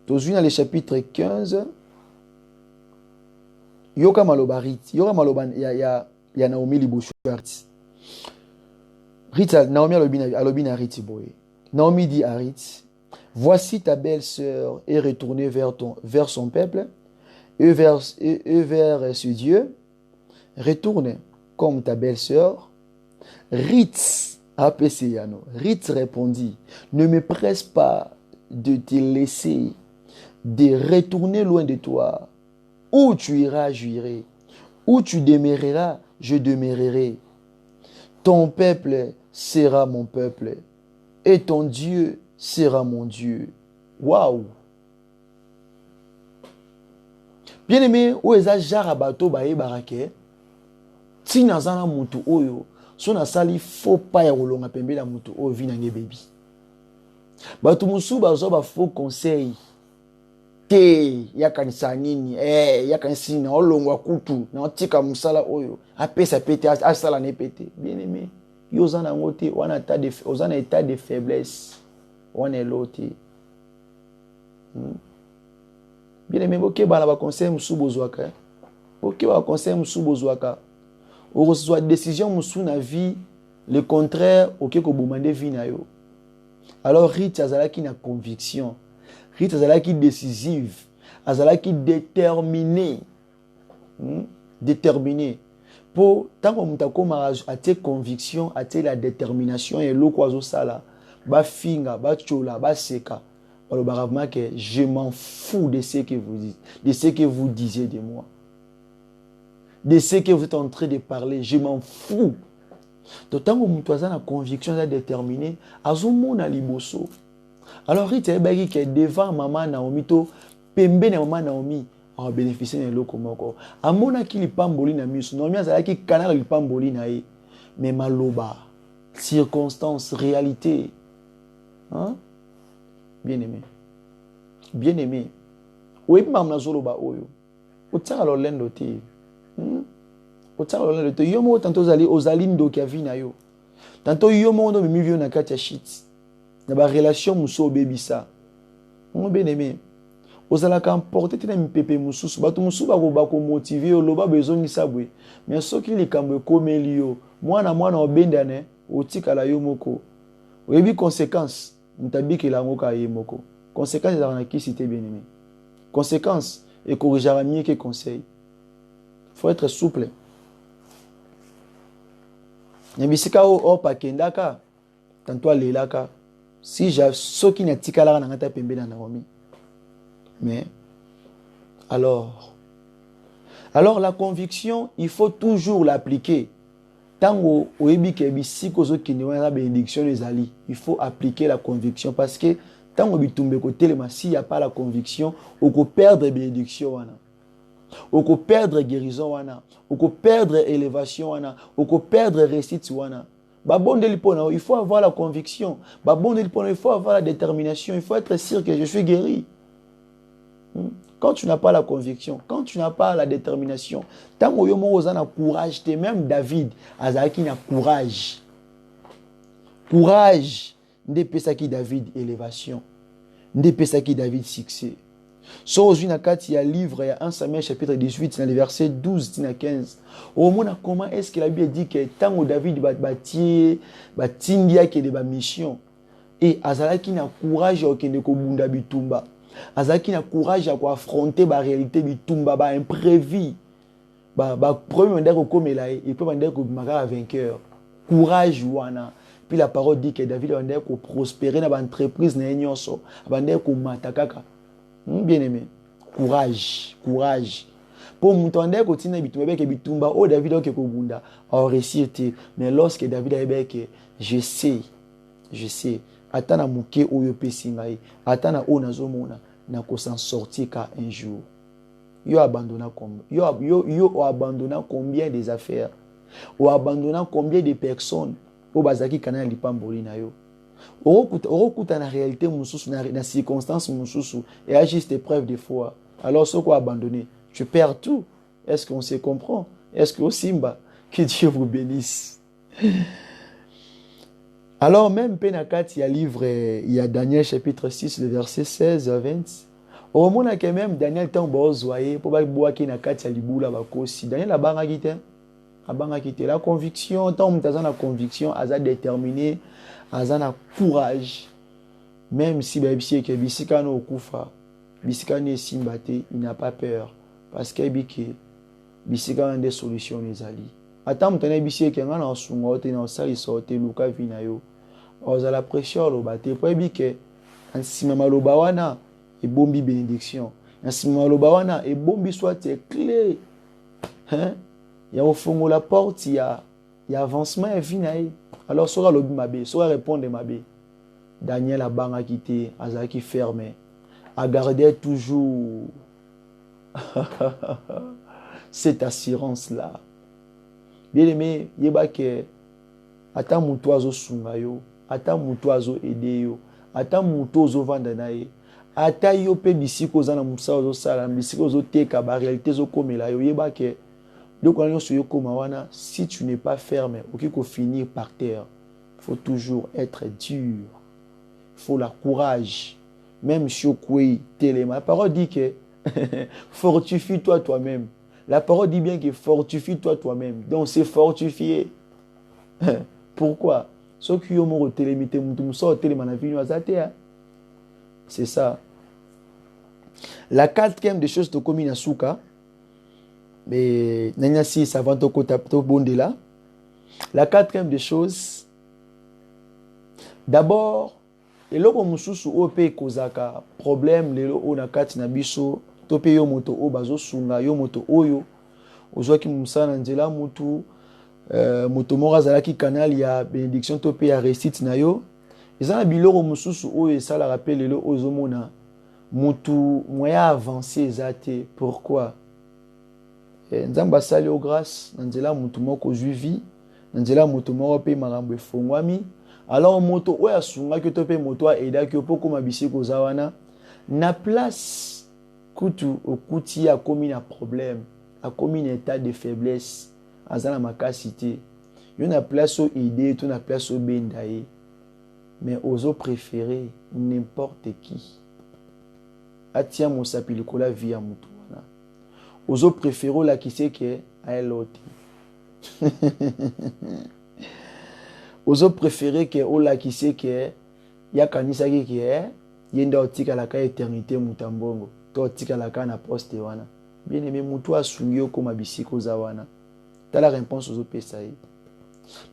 Tozui na le chapitre 15. Yoka maloba Rite. Yoka maloba ya Naomi liboso Rite. Rite Naomi alobi na Rite boye. Naomi dit à Rite, voici ta belle-sœur est retournée vers son peuple. Et vers ce Dieu, retourne comme ta belle-sœur. Rite répondit, ne me presse pas de te laisser, de retourner loin de toi. Où tu iras, j'irai. Où tu demeureras, je demeurerai. Ton peuple sera mon peuple, et ton Dieu sera mon Dieu. Waouh! Bien aimé, où est-ce jarabato bae barake? Si nazana mutu oyo, so na sali faux pas ya kolonga pembe la mutu oyo vi nange baby. Batu musu bazo ba faux conseil. Te ya kanisa nini? Ya kanisa na olongwa kutu na otika musala oyo. Apesa pete asala ne pete. Bien aimé, yo zana ngote wana état de faiblesse. Wana elote. Bien aimé, ok, bah la conseil musu bozwaka. Ok, bah conseil musu bozwaka. Ou reçoit décision musu na vie, le contraire, ok, ko bomande vie na yo. Alors Rite azalaki na conviction. Rite azalaki décisive, azalaki déterminée. Déterminée. Pour tant que mutakoma a tes convictions, a tes la détermination et l'eau quoi sala, ba finga, ba chola, ba seka. Que je m'en fous de ce que vous dites, de ce que vous disiez de moi, de ce que vous êtes en train de parler, je m'en fous. D'autant que vous avez la conviction déterminée, azomona liboso. Alors Rite ebaki que devant maman Naomi to pembe na maman Naomi a bénéficié de l'eau moko. Amona ki lipamboli na miso, Naomi azalaki kanala lipamboli na ye, mais maloba, circonstance, réalité, hein? Bien-aimé. Bien-aimé. Oui, mamna zoloba oyo. Otaka lolendo te. Otaka lolendo te. Yomo tanto ozali ndo kia vi na yo. Tanto yomo ndo mimi vio na kati ya shit. Na ba relation muso bebisa. Bien-aimé. Ozala ka emporter te na mipepe mususu. Bato musu ba ko motiver yo loba bezongi sabwe. Mais soki likambo komeli yo, mwana obenda ne, otika la yo moko. Oyebi conséquence. Mutabiki la ngoka yemoko. Conséquence de la cité bien aimé. Conséquence et corriger mieux que conseil. Faut être souple. Nyambisika o pakendaka tanto lelaka si ja soki na tikala na ngata pembe na Naomi. Mais, alors la conviction, il faut toujours l'appliquer. Tant il faut appliquer la conviction parce que tant s'il n'y a pas la conviction, on peut perdre la bénédiction, on peut perdre guérison, on peut perdre élévation, on peut perdre réussite. Il faut avoir la conviction, il faut avoir la détermination, il faut être sûr que je suis guéri. Quand tu n'as pas la conviction, quand tu n'as pas la détermination, tant que tu as courage, même David, Azaki n'a courage. Courage, ne peut pas David élévation, ne peut pas David succès. So aujourd'hui il y a un livre, il y a 1 Samuel chapitre 18, dans le verset 12 à 15. Au moment comment est-ce que la Bible dit que tant que David bâtit qui de mission et Azaki n'a courage au kende ko bunda bitumba. Azaki na courage à affronter la réalité bitumba ba imprévu. Premier mandat comme là et puis mandat comme maga vainqueur. Courage wana. Puis la parole dit que David mandat ko prospérer dans l'entreprise na nyonso. Mandat ko matakaka. Bien aimé. Courage. Pour m'entendre ko tina bitumba ke bitumba o David ko bunda. A réussir mais lorsque David a que je sais atana muke oyo pesingai atana o nazomona na ko s'en sortir ka un jour. Yo abandonna combien yo abandonna combien des affaires, ou abandonna combien de personnes au bazaki kana lipamboli na yo. Orokuta na réalité mususu na circonstance mususu et a juste preuve de foi. Alors ce qu'on a abandonné, tu perds tout. Est-ce qu'on se comprend? Est-ce que au Simba, que Dieu vous bénisse. Alors même Penakat, il y a livre, il y a Daniel chapitre 6, le verset 16 à 20. Au moment où même Daniel est en bas, pour pas boire qui n'a qu'à libula bakosi. Daniel a bangakité, la conviction, tant que tu as la conviction, tu as déterminé, tu as le courage. Même si que bisika no kufa, bisika ne simbate, il n'a pas peur parce que bisika a des solutions les alliés. Attends, tu as bisika qui a sunga, tu as ça il sortait luka vinayo. Oza la pression lo bate po ebike ansima maloba wana e bombi bénédiction ansima maloba wana e bombi soit clé hein ya ofongo la porte ya avancement et vinaye. Alors sera lobi mabe sera répondre mabe. Daniel a banga quitté azaki fermé a garder toujours cette assurance là. Bien aimé yeba ke ata mutu azo sunga yo, ata mutu azo ede yo, ata mutu azo vanda na ye, ata yo pe bisiko za na musa azo sala, bisiko azo teka ba réalité zo komela yo yeba ke donc quand on yo koma wana, si tu n'es pas ferme, ok ko finir par terre. Il faut toujours être dur. Il faut la courage. Même si au koué téléma, la parole dit que fortifie-toi toi-même. La parole dit bien que fortifie-toi toi-même. Donc c'est fortifier. Pourquoi? C'est ça. La quatrième des choses de Komina Souka, mais Nanyasi Savanto Kotapo Bondela. La quatrième des choses, d'abord, et là comme mususu ope kozaka problème lelo ona kati na biso tope yo moto o bazo sunga yo moto oyo ozwaki musana nzela mutu moto moko zalaki canal ya bénédiction tope ya réussite na yo ezana biloko mususu oyo esala rappel lelo ozomona mutu moya avancer ezate. Pourquoi? Nzamba sali o grâce na nzela mutu moko juivi na nzela mutu moko pe makambo efongwami. Alors moto oya sunga que tope moto a eda que poko mabisiko zawana na place kutu okuti a commis un problème, a commis un état de faiblesse azana makasité. Yo na place o idée, to na place o bendaye. Mais ozo préférer n'importe qui. Atia mo sapili kola via moto wana. Ozo préférer la qui sait que a l'autre. Ozo préféré que ola qui sait que ya kanisa ki est yenda otika la ka éternité mutambongo to otika la ka na poste wana. Bien aimé mutu asungio koma bisiko za wana. Ta la réponse ozo pesa yi.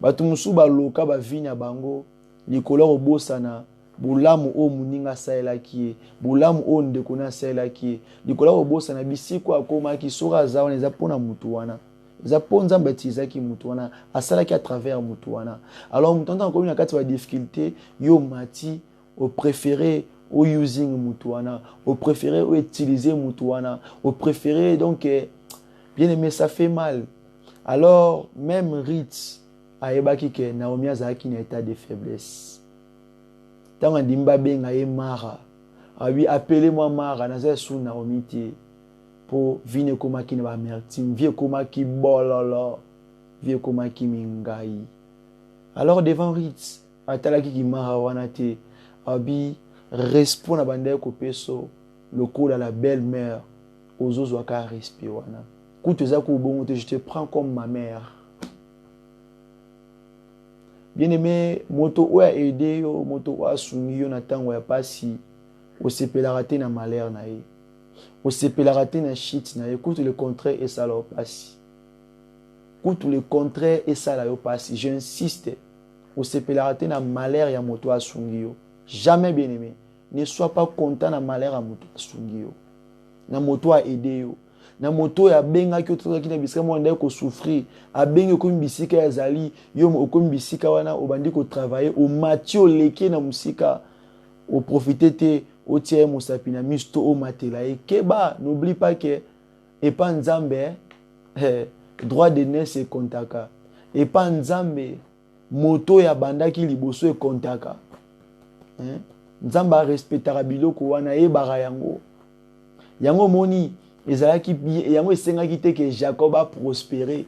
Batu musu ba loka ba vinya bango likolo obosana bulamu o muninga saela ki bulamu o ndeko na saela ki likola obosa na bisiko akoma ki sora zawana eza pona mutu wana eza po nzambe atizaki mutu wana asalaki à travers mutu wana. Alors mutu wana akomi na kati ba difficulté yo mati au préféré au using mutu wana au préféré au utiliser mutu wana au préféré donc bien aimé ça fait mal. Alors même Ruth ayebaki ke Naomi azalaki na état de faiblesse. Tanga ndimba benga ye Mara. Abi appelez-moi Mara naza sou Naomi te pour vine komaki na ba amertume, vie komaki bololo, vie komaki mingai. Alors devant Ruth atalaki ki Mara wana te abi respond na bande ko peso le coup la belle-mère aux autres waka respect wana. Koute za ko bongo te je te prends comme ma mère. Bien-aimé, moto oya aidé yo, moto oya sungi yo na tango ya pasi, o sepelaka te na malheur na ye. O sepelaka te na shit na ye, écoute le contraire et ça la pasi. Écoute le contraire et ça la pasi. J'insiste, o sepelaka te na malheur ya moto oya sungi yo. Jamais bien-aimé, ne sois pas content na malheur ya moto oya sungi yo. Na moto oya aidé yo. Na moto ya benga ki otoka na bisika mo ndai ko souffrir abenga ko mbisika ya zali yo ko mbisika wana obandi ko travailler o matio leke na musika o profiter te o tie musapi na misto o matela e keba n'oublie pas que et pas nzambe droit de naissance e kontaka et pas nzambe moto ya bandaki liboso e kontaka nzamba respectera biloko wana e bara yango moni ezalaki yango esengaki te que Jacob a prospéré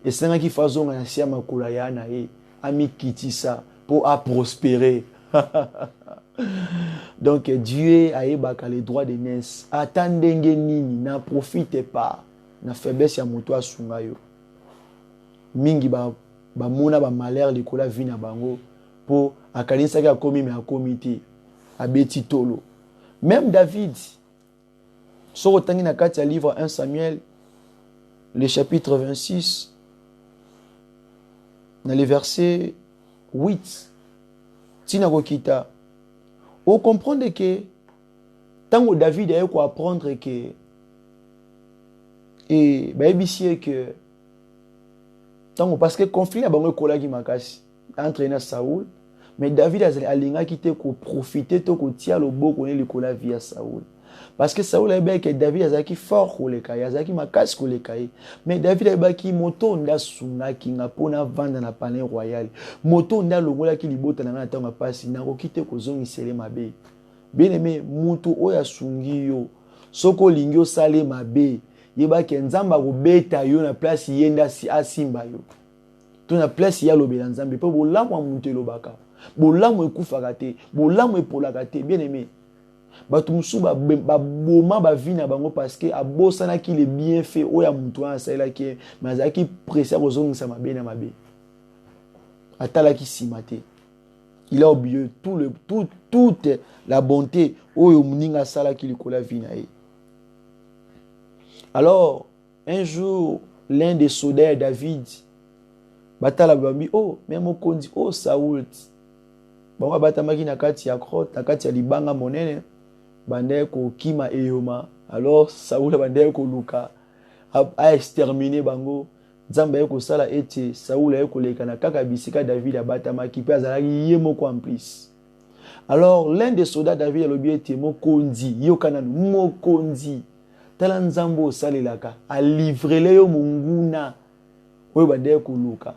esengaki fazonga na sia makula ya na ye amikitisa pour a prospérer. Donc Dieu a yebaka les droits de naissance atandenge nini na profite pas na faiblesse ya moto asunga yo mingi ba mona ba malheur likola vie na bango pour akanisaki akomi me akomi te abeti tolo. Même David so otangi na kati ya livre 1 Samuel le chapitre 26 dans le verset 8 tina kokita on comprend que tango David a eu quoi apprendre que et baebisie que tango parce que conflit na bango kolaki makasi entraîner Saoul mais David alinga ki te ko profiter to ko tia loboko ne likola via Saoul. Parce que Saoul a dit que David a dit fort pour les cailles, a dit makas pour les cailles. Mais David a dit moto nda sunga kinga pona vendre na palais royal. Moto nda longola ki libota na ngata nga pasi na kokite ko zongi sele mabe. Bien aimé, moto oya sungi yo. Soko lingyo sale mabe. Yeba ke nzamba ko beta yo na place yenda si asimba yo. To na place ya lobela nzambe pe bolamu amunte lobaka. Bolamu ekufaka te, bolamu epolaka te. Bien aimé. Batumusu ba boma ba vina bango parce que abosana ki le bien fait oya mutu wana saela ki mazaki pressé kozongisa mabe na mabe atala ki simate il a oublié toute la bonté oyo muninga sala ki likola vina e. Alors un jour l'un des soldats de David batala bambi oh même okondi oh Saoul bango batamaki na kati ya grotte na kati ya libanga monene bandeko ko kima eyoma. Alors Saoul bandeko ko luka a exterminer bango nzamba ko sala ete Saoul ko leka na kaka bisika David abatamaki pe azalaki yemo ko en plus. Alors l'un des soldats David a lobi ete mokonzi yokana mokonzi tala nzambo salelaka a livrele yo munguna oyo bandeko ko luka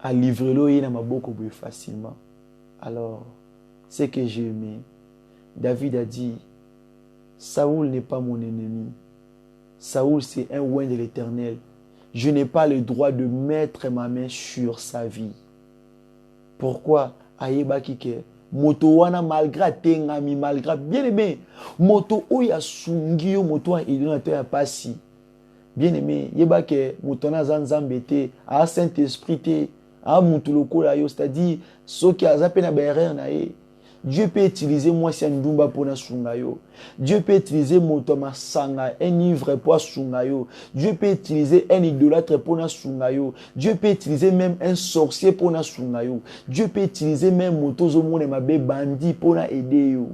a livrelo ye na maboko bu facilement. Alors ce que j'ai aimé, David a dit, Saoul n'est pas mon ennemi. Saoul, c'est un oint de l'Éternel. Je n'ai pas le droit de mettre ma main sur sa vie. Pourquoi? Ayeba kike. Moto wana malgré tengami, malgré bien aimé. Moto oya sungi yo moto a idona to ya pasi. Bien aimé, yeba ke moto na zanzambe te, a Saint-Esprit te, a moto lokola yo, c'est-à-dire ceux qui a zappé na berrer na ye. Dieu peut utiliser moi si ndumba pona sungayo. Dieu peut utiliser motoma sanga, un ivre pour sungayo. Dieu peut utiliser un idolâtre pour sungayo. Dieu peut utiliser même un sorcier pour sungayo. Dieu peut utiliser même motozo mone mabe bandi pour aider yo.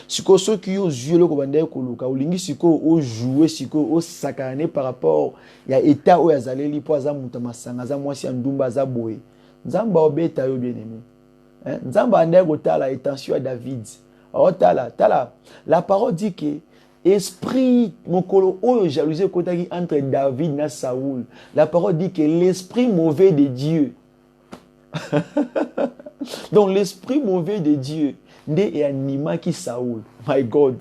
Siko ceux qui ont joué le kobanda koluka olingi siko o jouer siko o sakane par rapport ya état o yazaleli po za mutama sanga za mwasi ndumba za boye. Nzamba obeta yo bien-aimé. Nzamba ande kotala attention à David. Oh tala la parole dit que esprit mokolo oyo jalousie kotaki entre David et Saoul. La parole dit que l'esprit mauvais de Dieu. Donc l'esprit mauvais de Dieu et anima qui Saoul. My God.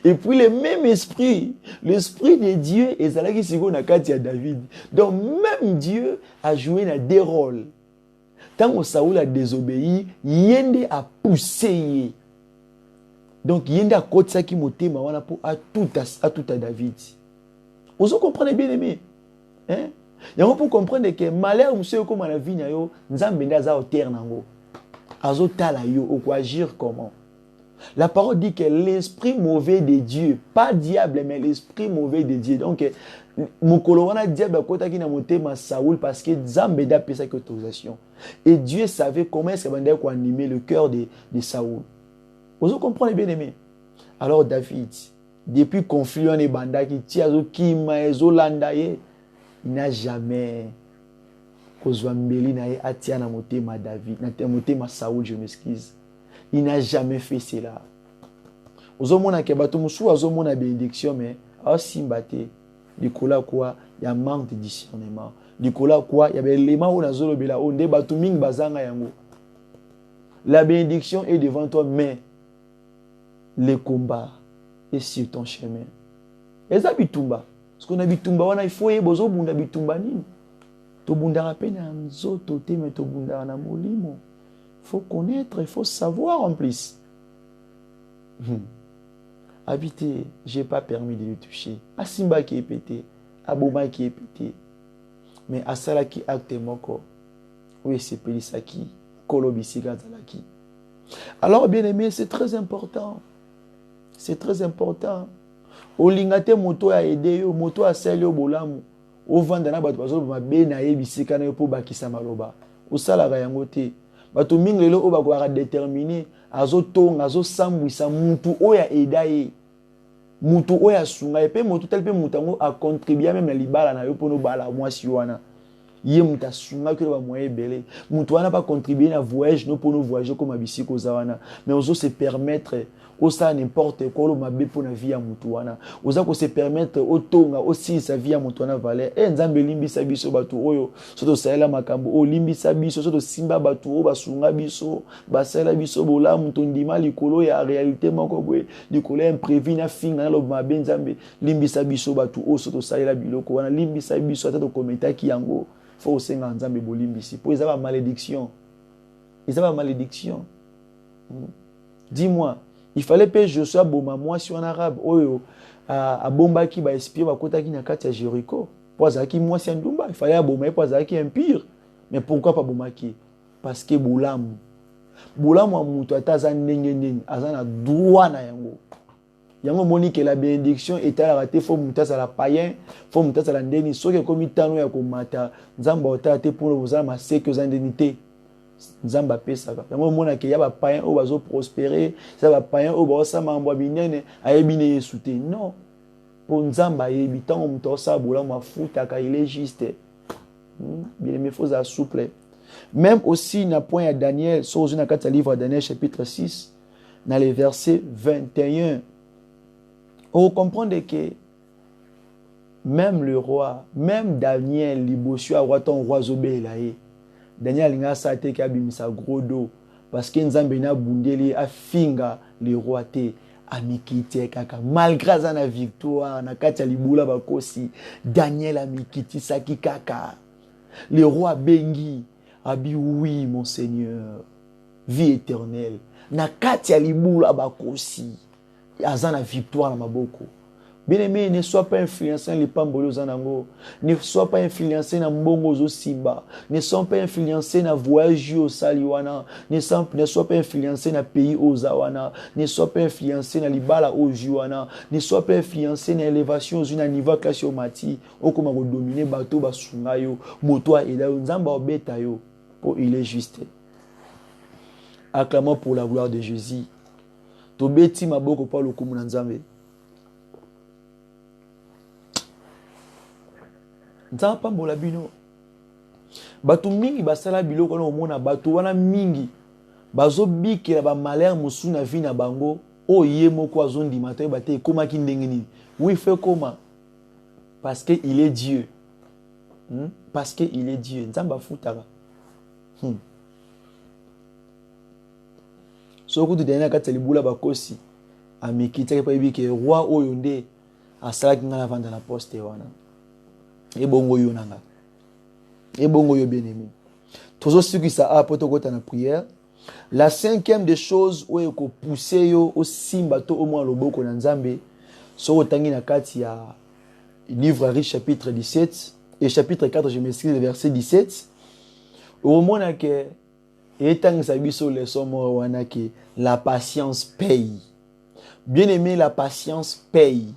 Et puis le même esprit, l'esprit de Dieu est là qui sigo na kati ya David. Donc même Dieu a joué dans des rôles. Tant que Saoul a désobéi, yende a poussé. Donc yende a côté ça qui motema wana pour à tout à David. Vous comprenez bien aimé? Hein? Et on peut comprendre que malheur monsieur comme la vie na yo, nzambe ndaza au terre nango. Azotala yo ou quoi agir comment? La parole dit que l'esprit mauvais de Dieu, pas diable mais l'esprit mauvais de Dieu. Donc mokolo wana diable kota ki na motema Saoul parce que nzambe da pesa que autorisation. Et Dieu savait comment est-ce qu'il va animer le cœur de Saoul. Vous comprenez bien aimé? Alors David, depuis conflit on est banda qui tiazo ki maezo landaye, il n'a jamais kozwambeli na ye atia na motema David, na motema Saoul, je m'excuse. Il n'a jamais fait cela. Ozomona ke bato musu azomona bénédiction mais asimbate likola quoi, il y a manque de discernement. Likola quoi, il y a l'élément où nazolo bela onde bato ming bazanga yango. La bénédiction est devant toi mais le combat est sur ton chemin. Eza bitumba. Parce qu'on a bitumba wana il faut yebozo bunda bitumba nini. To bunda rapena nzoto te mais to bunda na molimo. Il faut connaître, il faut savoir en plus. Habiter, je n'ai pas permis de le toucher. Asimba qui est pété, Aboma qui est pété. Mais Asala qui acte mon corps. Oui, c'est Pélisaki, Kolobisi Gazalaki. Alors, bien aimé, c'est très important. C'est très important. O lingate moto a aidé yo, moto a sel yo bolamu. O vandana bato bazo ba be na yebisi kana yo po bakisa maloba. O sala ga yango te. Bato minglelo o ba déterminer azo tonga azo sambwisa mutu oya edaye. Mutu oya sunga pe motu tel pe mutango a contribuer même na libala na yo pono bala mwasi wana. Ye muta sunga ke ba moye belé. Mutu wana pas contribuer na voyage no pono voyager comme abisiko zawana. Mais ozo se permettre osa n'importe quoi lo mabe pona vie ya mutu wana. Oza ko se permettre otonga aussi sa vie ya mutu wana valeur. E nzambe limbisa biso batu oyo soto saela makambo o limbisa biso soto simba batu o basunga biso basela biso bola mutu ndima likolo ya réalité moko boye likolo imprévu na finga na lo mabe nzambe limbisa biso batu o soto saela biloko wana limbisa biso ata to kometa ki yango faut senga nzambe bolimbisi po eza ba malédiction. Eza ba malédiction. Dis-moi, il fallait que je sois boma moi si en arabe oyo a bomba ki ba espier ba kota ki na kati ya Jéricho. Poazaki moi si ndumba, il fallait bomba poazaki impur. Mais pourquoi pas bomba ki? Parce que bolamu. Bolamu a mutu ataza ndenge ndenge, azana droit na yango. Yango moni que la bénédiction est à la raté faut mutasa la païen, faut mutasa la ndeni soke komi tano ya komata, nzamba otate pour vous ama seke za ndénité. Nzamba pesaka yango mona ke ya ba païen o bazo prospérer ça ba païen o ba sa mambo binene ayebine Yesu te non pour nzamba yebi tango muto sa bola mafuta ka il est juste bien aimé faut ça souple même aussi na point à Daniel sur une carte livre Daniel chapitre 6 dans les versets 21 on comprend que même le roi même Daniel libosio a roi ton roi Zobelaye Daniel nga sa te ka bimisa gros dos parce que nzambe na bundeli a finga le roi te amikiti kaka malgré sa na victoire na kati libula bakosi Daniel amikiti saki kaka le roi bengi abi oui mon seigneur vie éternelle na kati libula bakosi azana victoire na maboko Bien-aimé, ne sois pas influencé dans les pambolo zanango. Ne sois pas influencé dans mbongo zo simba. Ne sois pas influencé dans voyage au saliwana. Ne sois pas influencé dans pays au zawana. Ne sois pas influencé dans libala au juana. Ne sois pas influencé dans l'élévation au niveau classe au mati. Au comment dominer bateau basungayo. Moto et là nzamba obeta yo. Pour il est juste. Acclamons pour la gloire de Jésus. Tobeti maboko pa lokumu na nzambe. Nzamba pambola bino. Bato mingi basala biloko na omona bato wana mingi. Bazo bikela ba malheur musu na vie na bango. O ye moko azondima to bate koma ki ndenge nini. Oui, fait comment? Parce que il est Dieu. Parce que il est Dieu. Nzamba futaka. Soko tu dena kati libula bakosi. Amikita pa ibike roi oyo nde asala ki ngala vanda na poste wana. Ebongo yo nanga. Ebongo yo bien-aimé. Toujours ce qui ça a poto kota na prière. La cinquième des choses où eko pousser yo au simba to au moins loboko na nzambe. So tangi na kati ya livre Riche chapitre 17 et chapitre 4 je m'excuse le verset 17. Au moment que etang sabiso le somo wana que la patience paye. Bien-aimé, la patience paye.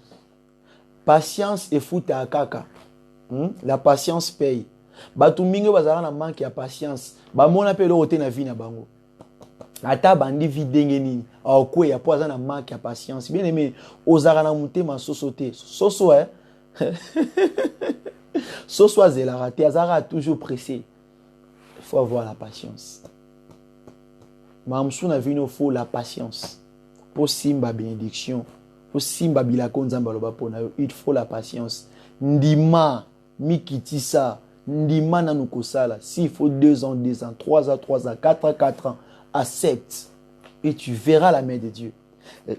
Patience et futa kaka. La patience paye. Batu mingi bazala na manque ya patience. Ba mona pe lo rote na vie na bango. Ata bandi videnge nini. Aokwe ya poza na manque ya patience. Bien aimé, ozara na mutema sosote. Soso Soso azela raté, azara toujours pressé. Il faut avoir la patience. Mamsou na vie no faut la patience. Pour simba bénédiction, pour simba bilako nzamba loba pona yo, il faut la patience. Ndima mikitisa, ndima na nukosala. S'il faut 2 ans, 2 ans, 3 ans, 3 ans, 4 ans, 4 ans, accepte et tu verras la main de Dieu.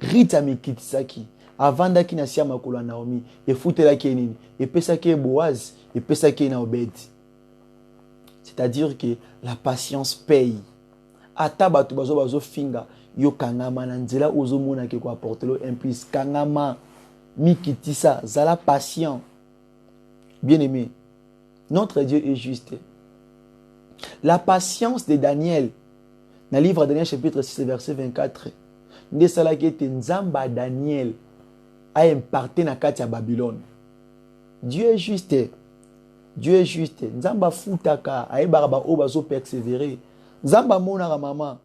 Rita mikitisaki, avant daki na siya makolo Naomi, et foutela ki nini, et pesa ki Boaz, et pesa ki na Obed. C'est-à-dire que la patience paye. Ata batu bazo finga, yo kangama na nzela ozo mona ke ko apporter lo implice kangama mikitisa zala patient. Bien-aimé, notre Dieu est juste. La patience de Daniel, dans le livre de Daniel chapitre 6 verset 24, ne sala ki te nzamba Daniel a imparté na kati ya Babylone. Dieu est juste. Dieu est juste. Nzamba futaka aebara ba obazo persévérer. Nzamba monaka maman.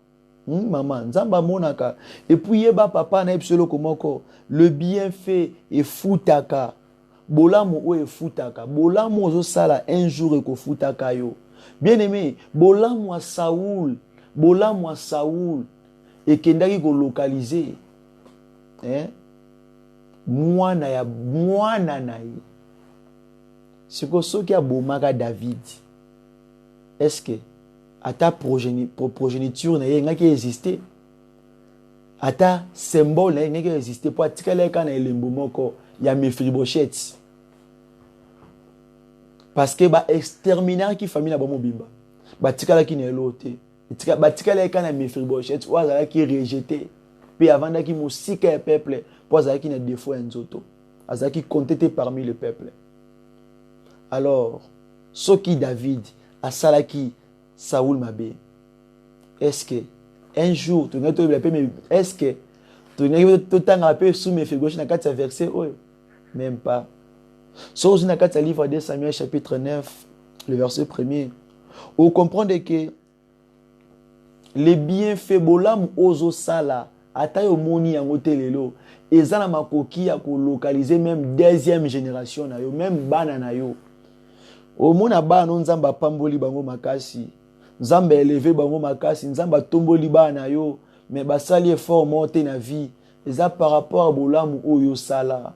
Maman, nzamba monaka. Et puis yeba papa na epselo komoko. Le bienfait est futaka. Bolamu o e futaka. Bolamu ozo sala un jour eko futaka yo. Bien aimé, bolamu a Saoul. Bolamu a Saoul. Et kendaki ko localiser. Mwana na ye. C'est que ce qui a bomaka David. Est-ce que à ta progéniture n'a pas existé? À ta symbole n'a pas existé pour attirer quand il y a Mephibosheth. Parce que ba exterminer qui famille la ba mobimba. Ba tikala qui n'est l'autre. Ba tikala quand il y a Mephibosheth ou azala qui rejeté. Puis avant qui mosika peuple pour azala qui n'a défaut en zoto. Azala qui comptait parmi le peuple. Alors, ce qui David a salaki Saoul Mabé, est-ce que un jour, tu n'as pas mais est-ce que tu n'as pas sous mes figures dans 4 versets? Même pas. Sauf dans 4 livre de Samuel chapitre 9, le verset 1er, vous comprenez que les bienfaits bolam ozo sala atayo moni yango telelo ezana makoki ya ko localiser même deuxième génération na yo, même bana na yo. Au mona ba no nzamba pamboli bango makasi, nzamba élevé bango makasi, nzamba tomboli ba na yo, mais basali effort monter na vie, eza par rapport à bolamu oyo sala,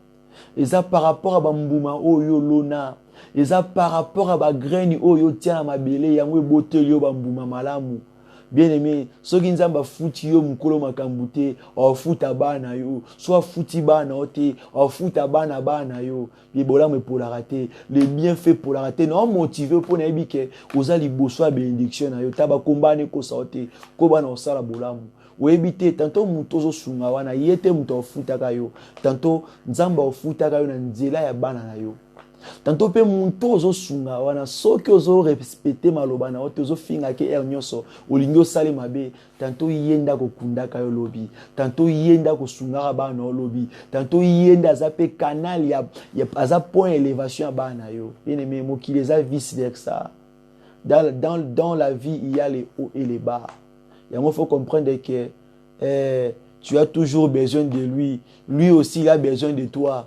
eza par rapport à bambuma oyo lona, eza par rapport à ba graine oyo tia na mabele yango eboteli yo bambuma malamu. Bien aimé, ceux qui nzamba futi yo mukolo makambute, o futa bana yo, soit futi bana ote, o futa bana bana yo, bi bolamu pour la rater, les bienfaits pour la rater, non motivé pour na bike, ozali boso bénédiction na yo, taba kombane ko saote, ko bana osala bolamu. Oebite tantôt muto zo sunga wana yete muto ofutaka yo. Tantôt nzamba ofutaka yo na nzela ya bana na yo. Tantôt pe muto ozo sunga wana soki ozo respecter maloba na oto ozo finga ke er nyonso olingi osale mabe tantôt yenda kokundaka yo lobi tantôt yenda kosunga bana o lobi tantôt yenda za pe canal ya aza point élévation ya bana yo. Bien aimé mokili eza vice versa. Dans la vie, il y a les hauts et les bas. Et il faut comprendre que tu as toujours besoin de lui. Lui aussi, il a besoin de toi.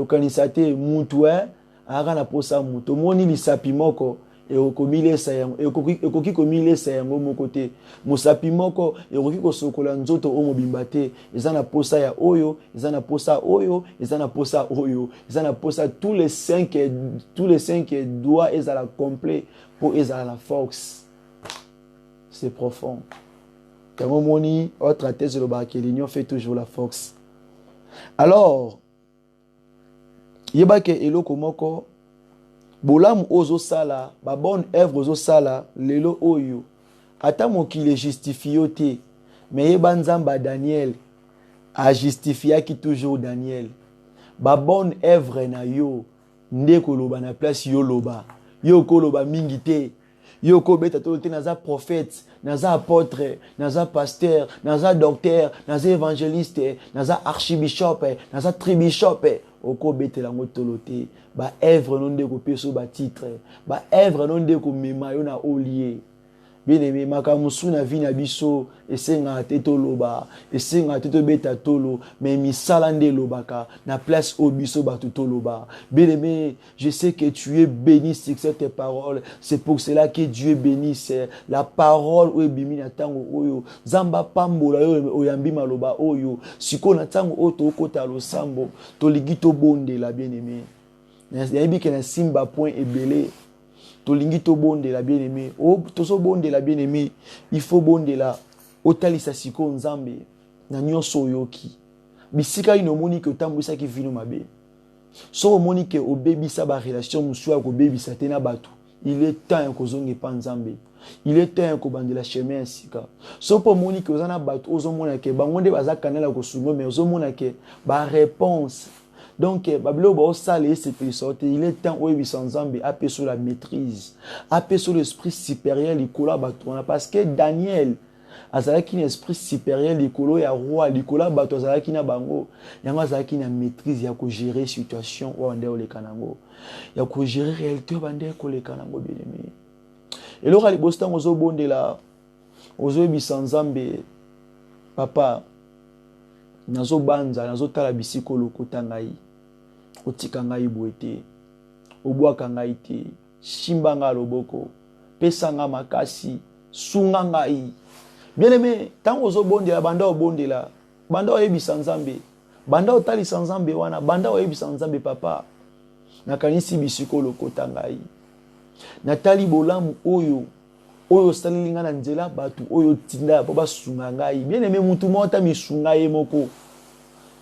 Okanisate mutwe, arana posa muto. Moni li sapimoko e okomile sayango. E okoki komile sayango mo côté. Musapimoko e okoki kosokola nzoto o mobimbate. Ezana posa ya oyo, ezana posa oyo, ezana posa oyo. Ezana posa tous les cinq doigts ezala complet. Pour ezala la force. C'est profond. Quand on moni, autre thèse le bar que l'union fait toujours la force. Alors, yebake eloko moko bolam ozo sala, ba bonne œuvre ozo sala, lelo oyo. Ata mokile justifiote, mais yeba nzamba Daniel a justifié qui toujours Daniel. Ba bonne œuvre na yo, ndeko loba na place yo loba. Yo koloba mingite. Yo ko beta tolote naza prophète, naza apôtre, naza pasteur, naza docteur, naza évangéliste, naza archibishop, naza tribishop. Oko beta lango tolote. Ba œuvre non de ko peso ba titre. Ba œuvre non de ko mema yo na olier. Bien aimé, makamusu na vie na biso, esenga teto loba, esenga teto beta tolo, mais misala nde lobaka, na place au biso batu toloba. Bien aimé, je sais que tu es béni sur cette parole, c'est pour cela que Dieu bénisse la parole ou bimi na tango oyo, zamba pambola yo oyambi maloba oyo, siko na tango oto okota lo sambo, to ligito bonde la bien aimé. Yabi ke na simba point ebele. Tolingi to bonde la bien-aimé. Oh, toso bonde la bien-aimé. Il faut bonde la. Otalisa siko nzambe. Na nyonso yoki. Bisika ino moni ke otambuisa ki vino mabe. So moni ke obebisa ba relation musua ko bebisa tena batu. Il est temps ko zonge pa nzambe. Il est temps ko bandela chemin sika. So po moni ke ozana batu ozo mona ke bangonde bazakanela ko sungo mais ozo mona ke ba réponse. Donc, Babylone ba osale c'est il est temps où il s'ensemble à sur la maîtrise, à sur l'esprit supérieur l'ikola batona parce que Daniel azalaki un esprit supérieur l'ikolo ya roi l'ikola bato azalaki na bango yango azalaki na maîtrise ya ko gérer situation ou ande ole kanango ya ko gérer réalité bande ko le kanango bien aimé. Et là les bostan ozo bondela ozo bisanzambe papa nazo banza nazo tala bisiko lokota ngai otika ngai boete obwaka ngai te shimba nga loboko pesa nga makasi sunga ngai bien aimé tango ozo bondela banda obondela banda oyebisa nzambe banda otalisa nzambe wana banda oyebisa nzambe papa nakanisi bisiko lokota ngai natali bolamu oyo salilinga na nzela batu oyo tinda po basunga ngai bien aimé mutu mota misunga ye moko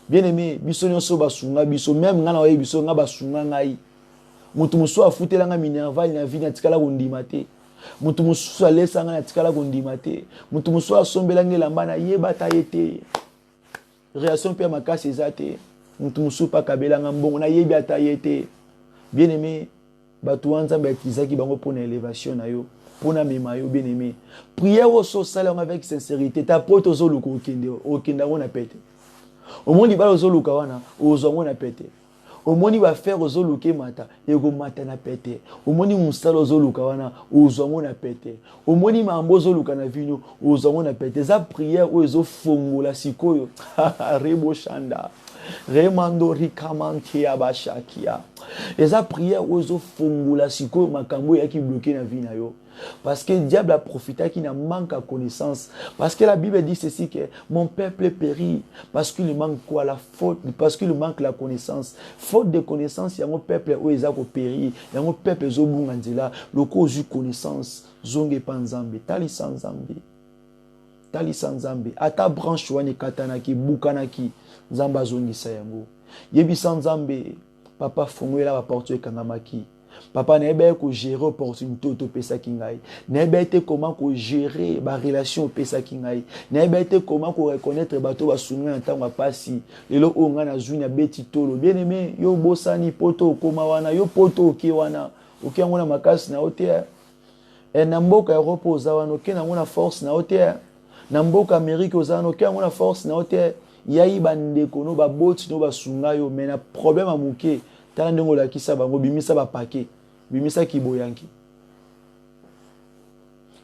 bien aimé biso nyonso basunga biso même ngana oye biso nga basunga ngai mutu musu afutela nga minerval na vie na tikala kondima te mutu musu alesa nga na tikala kondima te mutu musu asombela ngelamba na yeba ta yete réaction pe makasi ezate mutu musu pa kabela nga mbongo na yebi ata yete bien aimé batu wanza ba tizaki bango pona élévation na yo pona mema yo bien aimé prière au sala avec sincérité ta poto zoluko okende ngona pete au moins il va zoluka wana ozo ngona pete au moins il va faire zoluke mata ego mata na pete au moins musala zoluka wana ozo ngona pete au moins mambo zoluka na vino ozo ngona pete za prière ozo fongola sikoyo rebo shanda remando rikamantia bashakia eza prière ozo fongola sikoyo makambo yaki bloqué na vie na yo. Parce que le diable a profité qu'il n'a manque à connaissance. Parce que la Bible dit ceci que mon peuple périt. Parce qu'il manque quoi? La faute. Parce qu'il manque la connaissance. Faute de connaissance, il y a un peuple où ils ont péri. Il y a un peuple qui a le cause de connaissance. Zonge panzambe. Tali sans zambe. Tali sans zambe. Ata branche wane katanaki, bukanaki. Zamba zongi sayango. Yebi sans zambe. Papa fongoela va porter kangamaki. Papa, n'ayez ko gérer opportunité au pesa kingai. N'ayez comment ko gérer ba relation au pesa kingai. N'ayez comment ko reconnaître bato ba sunga en temps pasi. Lelo onga na zuni beti tolo. Bien aimé, yo bosani poto koma wana, yo poto ki wana. Oki ngona makasi na otea. E na mboka Europe ozawana, oki na ngona force na otea. Na mboka Amérique ozawana, oki ngona force na otea. Yayi bandeko no ba boti no ba sunga yo, mais na problème a muke. Tala ndongo la kisa bango bimisa ba paquet. Bimisa kiboyanki.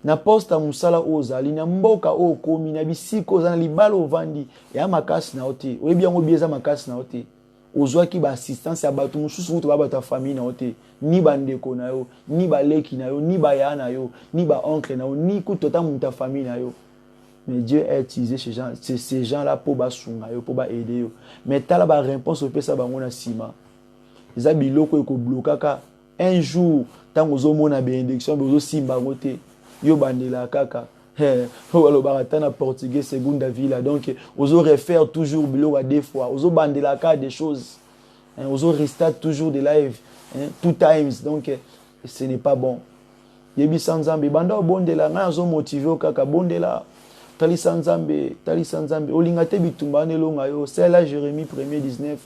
Na posta musala ozali na mboka o komi na bisiko za na libala ovandi ya makasi na ote. Oyebi yango bieza makasi na ote. Ozwa ki ba assistance ya bato mususu mutu ba ta famille na ote. Ni bandeko na yo, ni ba leki na yo, ni ba ya na yo, ni ba oncle na yo, ni ku tota muta famille na yo. Mais Dieu a utilisé ces gens-là pour ba sunga yo, pour ba aider yo. Mais tala ba réponse au pesa bango na sima. Eza biloko eko blokaka un jour tango zo mona be induction be zo simba ngote yo bandela kaka lo barata na portugais segunda villa donc ozo refaire toujours biloko à deux fois ozo bandela ka des choses ozo restart toujours des lives two times donc ce n'est pas bon yebi sanzambe banda bondela nga zo motiver kaka bondela tali sanzambe olinga te bitumba ne longa yo c'est là Jérémie 1:19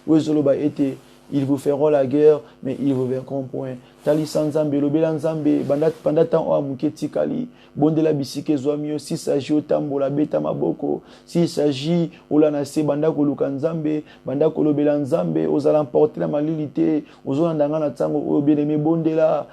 où ezoloba été ils vous feront la guerre, mais ils vous vaincront point. Tali sanzambe, lobela nzambe, pendant temps o amuketi kali, bondela bisike zwamio, si s'agit au tambola beta maboko, si s'agit au lanase banda koluka nzambe, banda kolobela nzambe, ozala emporter la malilité, ozona ndanga na tango o bien-aimé bondela,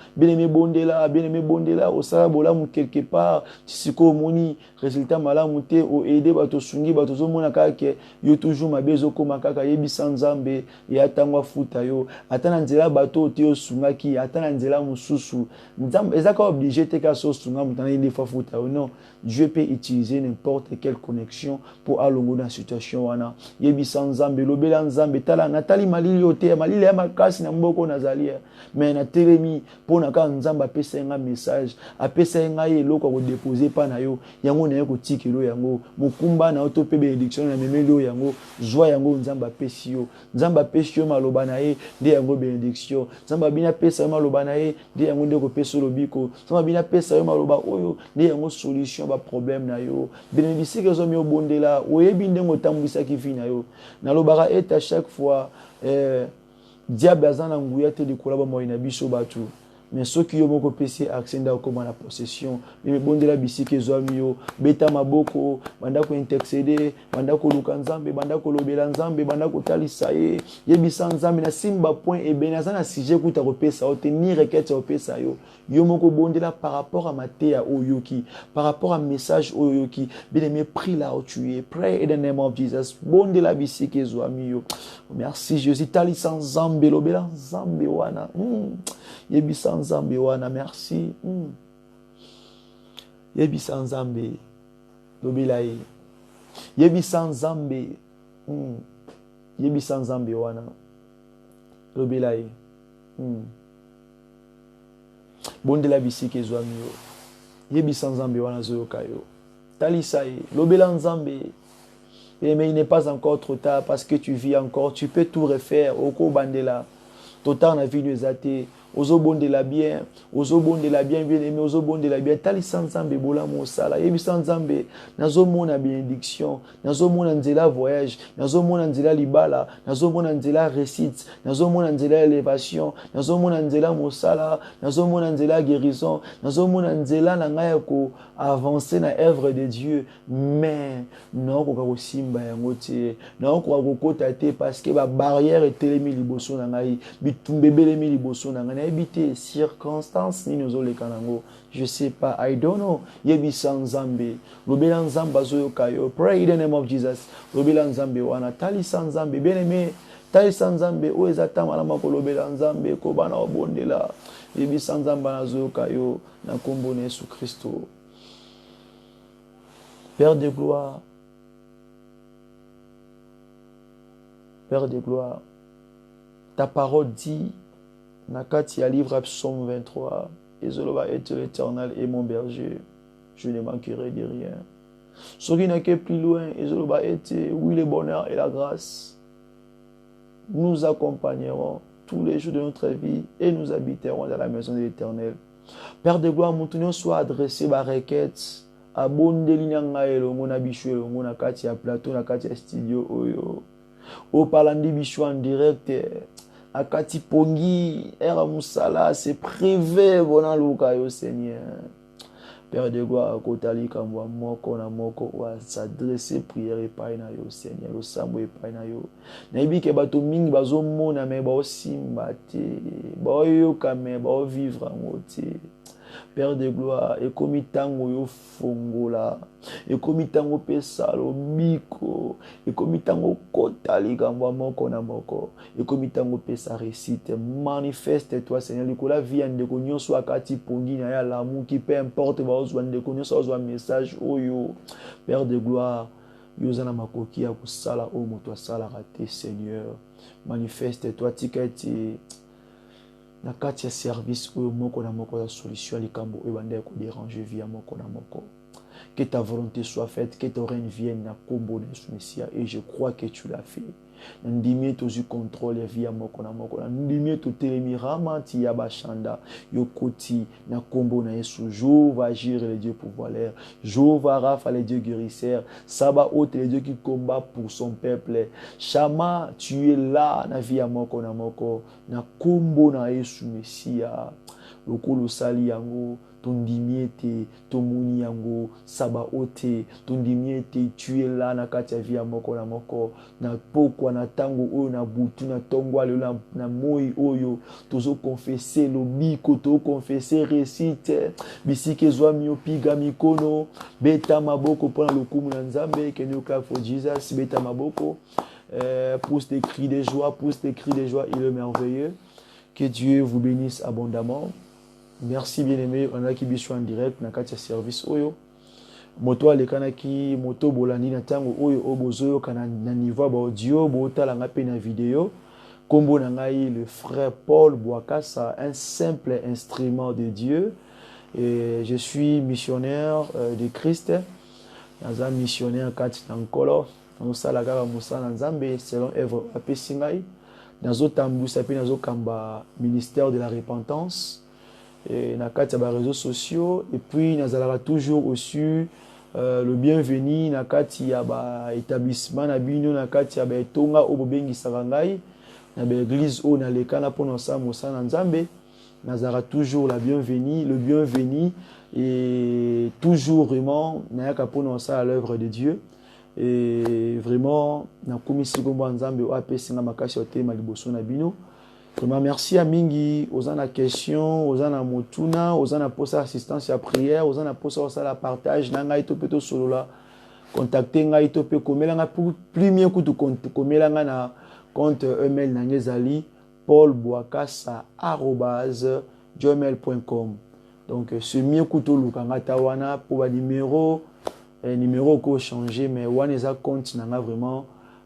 osala bolamu quelque part, tisiko moni, résultat malamu te, o aider bato sungi, bato zo mona kake, yo toujours mabezo koma kaka yebi sanzambe, ya tangwa futa yo, atana nzela bato te yo sungaki, atana nzela mususu, nzambe ezaka obligé te ka so sunga mutana ile fa futa yo, non, Dieu peut utiliser n'importe quelle connexion pour alongo dans situation wana, yebi sanzambe, lobela nzambe, tala natali malili yo te, malili ya makasi na mboko nazali, mais na telemi, po na ka nzamba apesa nga message, apesa nga eloko ko déposer pa na yo, yango na yo ko tikelo yango, mukumba na auto pe bénédiction na memelo yango, joie yango nzamba apesi yo, nzamba apesi yo maloba na ye, de yango bénédiction, nzamba bina pesa yo maloba na ye, de yango nde ko pesa lobiko, nzamba bina pesa yo maloba oyo, de yango solution ba problème na yo, bénédiction que zo mi obondela, oyebi ndengo tambwisa ki vi na yo, na lobaka et à chaque fois diable azana nguya te likola ba moyi na biso batu. Mais ceux qui ont beaucoup PC accès comme la possession, mais bon de la bisike zoamio, beta maboko, banda ko intercéder, banda ko lukanzambe, banda ko lobelanzambe, banda ko talisaye, yebisa nzambe na simba point et benazana sujet kuta ko pesa o tenir requête o pesa yo. Yo moko bondela par rapport à Matéa Oyoki, par rapport à message Oyoki, bien aimé prie là où tu es, pray in the name of Jesus, bondela bisike zoamio. Merci Jésus, talisan zambe lobelanzambe wana. Yebisa nzambe wana, merci. Yebisa nzambe lobilaye. Yebisa nzambe. Yebisa nzambe wana lobilaye. Bondela bisike zwami yo. Yebisa nzambe wana zoyoka yo. Talisaye lobela nzambe. Mais il n'est pas encore trop tard parce que tu vis encore, tu peux tout refaire. Oko bandela. Total na vie nous athée. Ozo bondela bien, bien aimé, ozo bondela bien, tali sanzambe bola mosala, yebi sanzambe, nazo mona bénédiction, nazo mona nzela voyage, nazo mona nzela libala, nazo mona nzela réussite, nazo mona nzela élévation, nazo mona nzela mosala, nazo mona nzela guérison, nazo mona nzela na ngai ko avancer na œuvre de Dieu, mais non ko ka simba yango te, non ko ka kota te parce que ba barrière etelemi liboso na ngai, bitumbe belemi liboso na ngai. Habiter circonstances ni nous les kanango je sais pas I don't know yebi sanzambe lobela nzamba zo kayo pray in the name of Jesus lobela nzambe wana tali sanzambe bien aimé tali sanzambe o ezata malama ko lobela nzambe ko bana obondela yebi sanzamba zo kayo na kombo na Yesu Kristo. Père de gloire, Père de gloire, ta parole dit Nakati à livre Psaume 23, Ezoloba est l'éternel et mon berger, je ne manquerai de rien. Ce qui n'est que plus loin, Ezoloba est oui le bonheur et la grâce nous accompagneront tous les jours de notre vie et nous habiterons dans la maison de l'Éternel. Père de gloire, mon nom soit adressé par requête. Abondeli nanga elongo na bishu elongo na kati ya plateau na kati ya studio oyo. O palandi bishu en direct. Akati pongi era musala se privé bona luka yo Seigneur. Père de gloire, kotali kambwa moko na moko wa s'adresser prière epai na yo Seigneur, lo sambo epai na yo. Na yebi ke bato mingi bazomona me ba osimba te, ba oyoka me ba vivre ngo te. Père de gloire, et comme tango yo fongola, et comme tango pesa lo biko, et comme tango kotali kambwa moko na moko, et comme tango pesa récite, manifeste-toi Seigneur, likola vie ande konyo so akati pongi na ya l'amour qui peu importe ba ozwa ande konyo so ozwa message oyo. Père de gloire, yozana makoki ya kusala o moto asala raté Seigneur, manifeste-toi tikati na kati ya service oyo moko na moko ya solution likambo oyo bande ko déranger via moko na moko. Que ta volonté soit faite, que ton règne vienne na kombo na Yesu Messia, et je crois que tu l'as fait. Ndimie tozu contrôle via moko na moko. Ndimie to telemi ramanti ya bashanda yokoti na kombo na Yesu. Jéhovah agir le Dieu pouvoiraire. Jéhovah Rapha le Dieu guérisseur. Sabaoth le Dieu qui combat pour son peuple. Shama, tu es là na via moko na moko na kombo na Yesu Messia. Lokolo sali yango tondimiete tomuni yango Sabaoth tondimiete tu es là na kati ya via moko na moko na pokwa na tango oyo na butu na tongwa lelo na moi oyo tozo confesser lobiko to confesser récite bisike zwa miopiga mikono beta maboko pona lokumu na Nzambe que nous clap for Jesus beta maboko pousse des cris de joie, pousse des cris de joie, il est merveilleux. Que Dieu vous bénisse abondamment. Merci bien-aimé, on a qui biso en direct na kati ya service oyo. Moto alekanaki moto bolandi na tango oyo obozoyo kana na niveau ba audio botala nga pe na vidéo. Kombo na ngai le frère Paul Bouakassa, un simple instrument de Dieu. Et je suis missionnaire de Christ. Naza missionnaire kati na nkolo. Nous kaka musala Nzambe selon œuvre apesi ngai. Nazo tambusa pe nazo kamba ministère de la repentance. Et na kati ya réseaux sociaux et puis nazalaka toujours aussi le bienvenu na kati ya ba établissement na bino na kati ya ba etonga o bobengisaka ngai na ba église o na lekana pona sa mosana Nzambe nazalaka toujours la bienvenue le bienvenu et toujours vraiment nayaka pona sa à l'œuvre de Dieu et vraiment na komisi kombo Nzambe o apesinga makasi otema liboso na bino. Vraiment, merci à Mingi, aux ana question, aux ana motuna, aux ana posa assistance à prière, aux ana posa la partage, nanga itopeto solo la, contacter nga itope komela nga plus mieux que tout compte, komela nga na compte email na ngezali paulbouakassa@gmail.com. Donc ce mieux que tout lukanga tawana pour ba numéro ko changer mais one eza compte nanga vraiment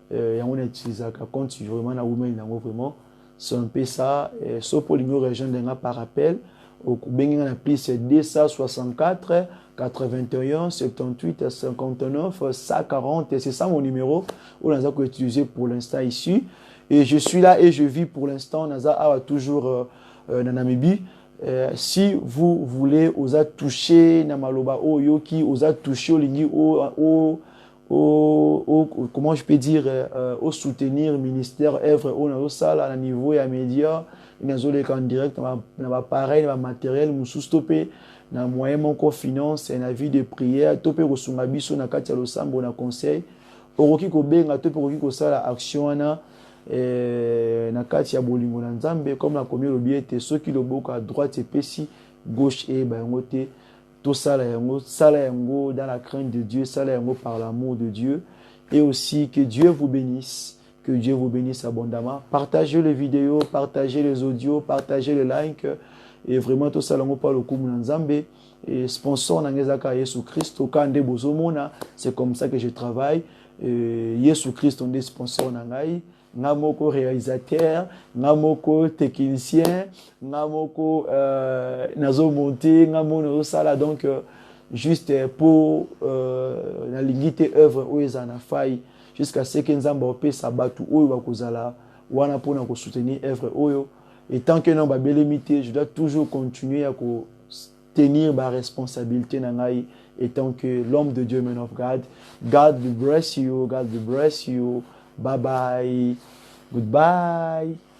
yango na utiliser ka compte vraiment na email nango vraiment. C'est un peu ça. Sauf pour l'union région par appel. Au Benga na plus 264 81 78 59 140. C'est ça mon numéro. On a utilisé pour l'instant ici. Et je suis là et je vis pour l'instant. On a toujours dans Namibie. Si vous voulez osa toucher Namaloba Oyoki, osa toucher Olingi comment je peux dire au soutenir ministère œuvre on a ça là à niveau et média ils ont les en direct na appareil na matériel musu stopé na moyen mon finance et na vie de prière topé ko sunga biso na kati ya losambo na conseil oroki ko benga topé ko ko sala action na kati ya bolingo na Nzambe comme la commis lobiete ceux qui le boka à droite et pesi gauche et ba ngote. Tout ça, dans la crainte de Dieu, ça par l'amour de Dieu. Et aussi que Dieu vous bénisse. Que Dieu vous bénisse abondamment. Partagez les vidéos, partagez les audios, partagez les likes. Et vraiment, tout ça, par le coup, Nzambe. Et sponsor, Yesu Christ. C'est comme ça que je travaille. Yesu Christ, on est sponsor. Namoko réalisateur, namoko technicien, namoko nazo monter, namoko sala donc juste pour la lingité œuvre où ils en a failli jusqu'à ce que Nzamba opé sabatu où il va kozala wana pona ko soutenir œuvre oyo. Et tant que non ba belemité, je dois toujours continuer à tenir ma responsabilité nangai étant que l'homme de Dieu, man of God. God will bless you. God will bless you. Bye bye. Goodbye.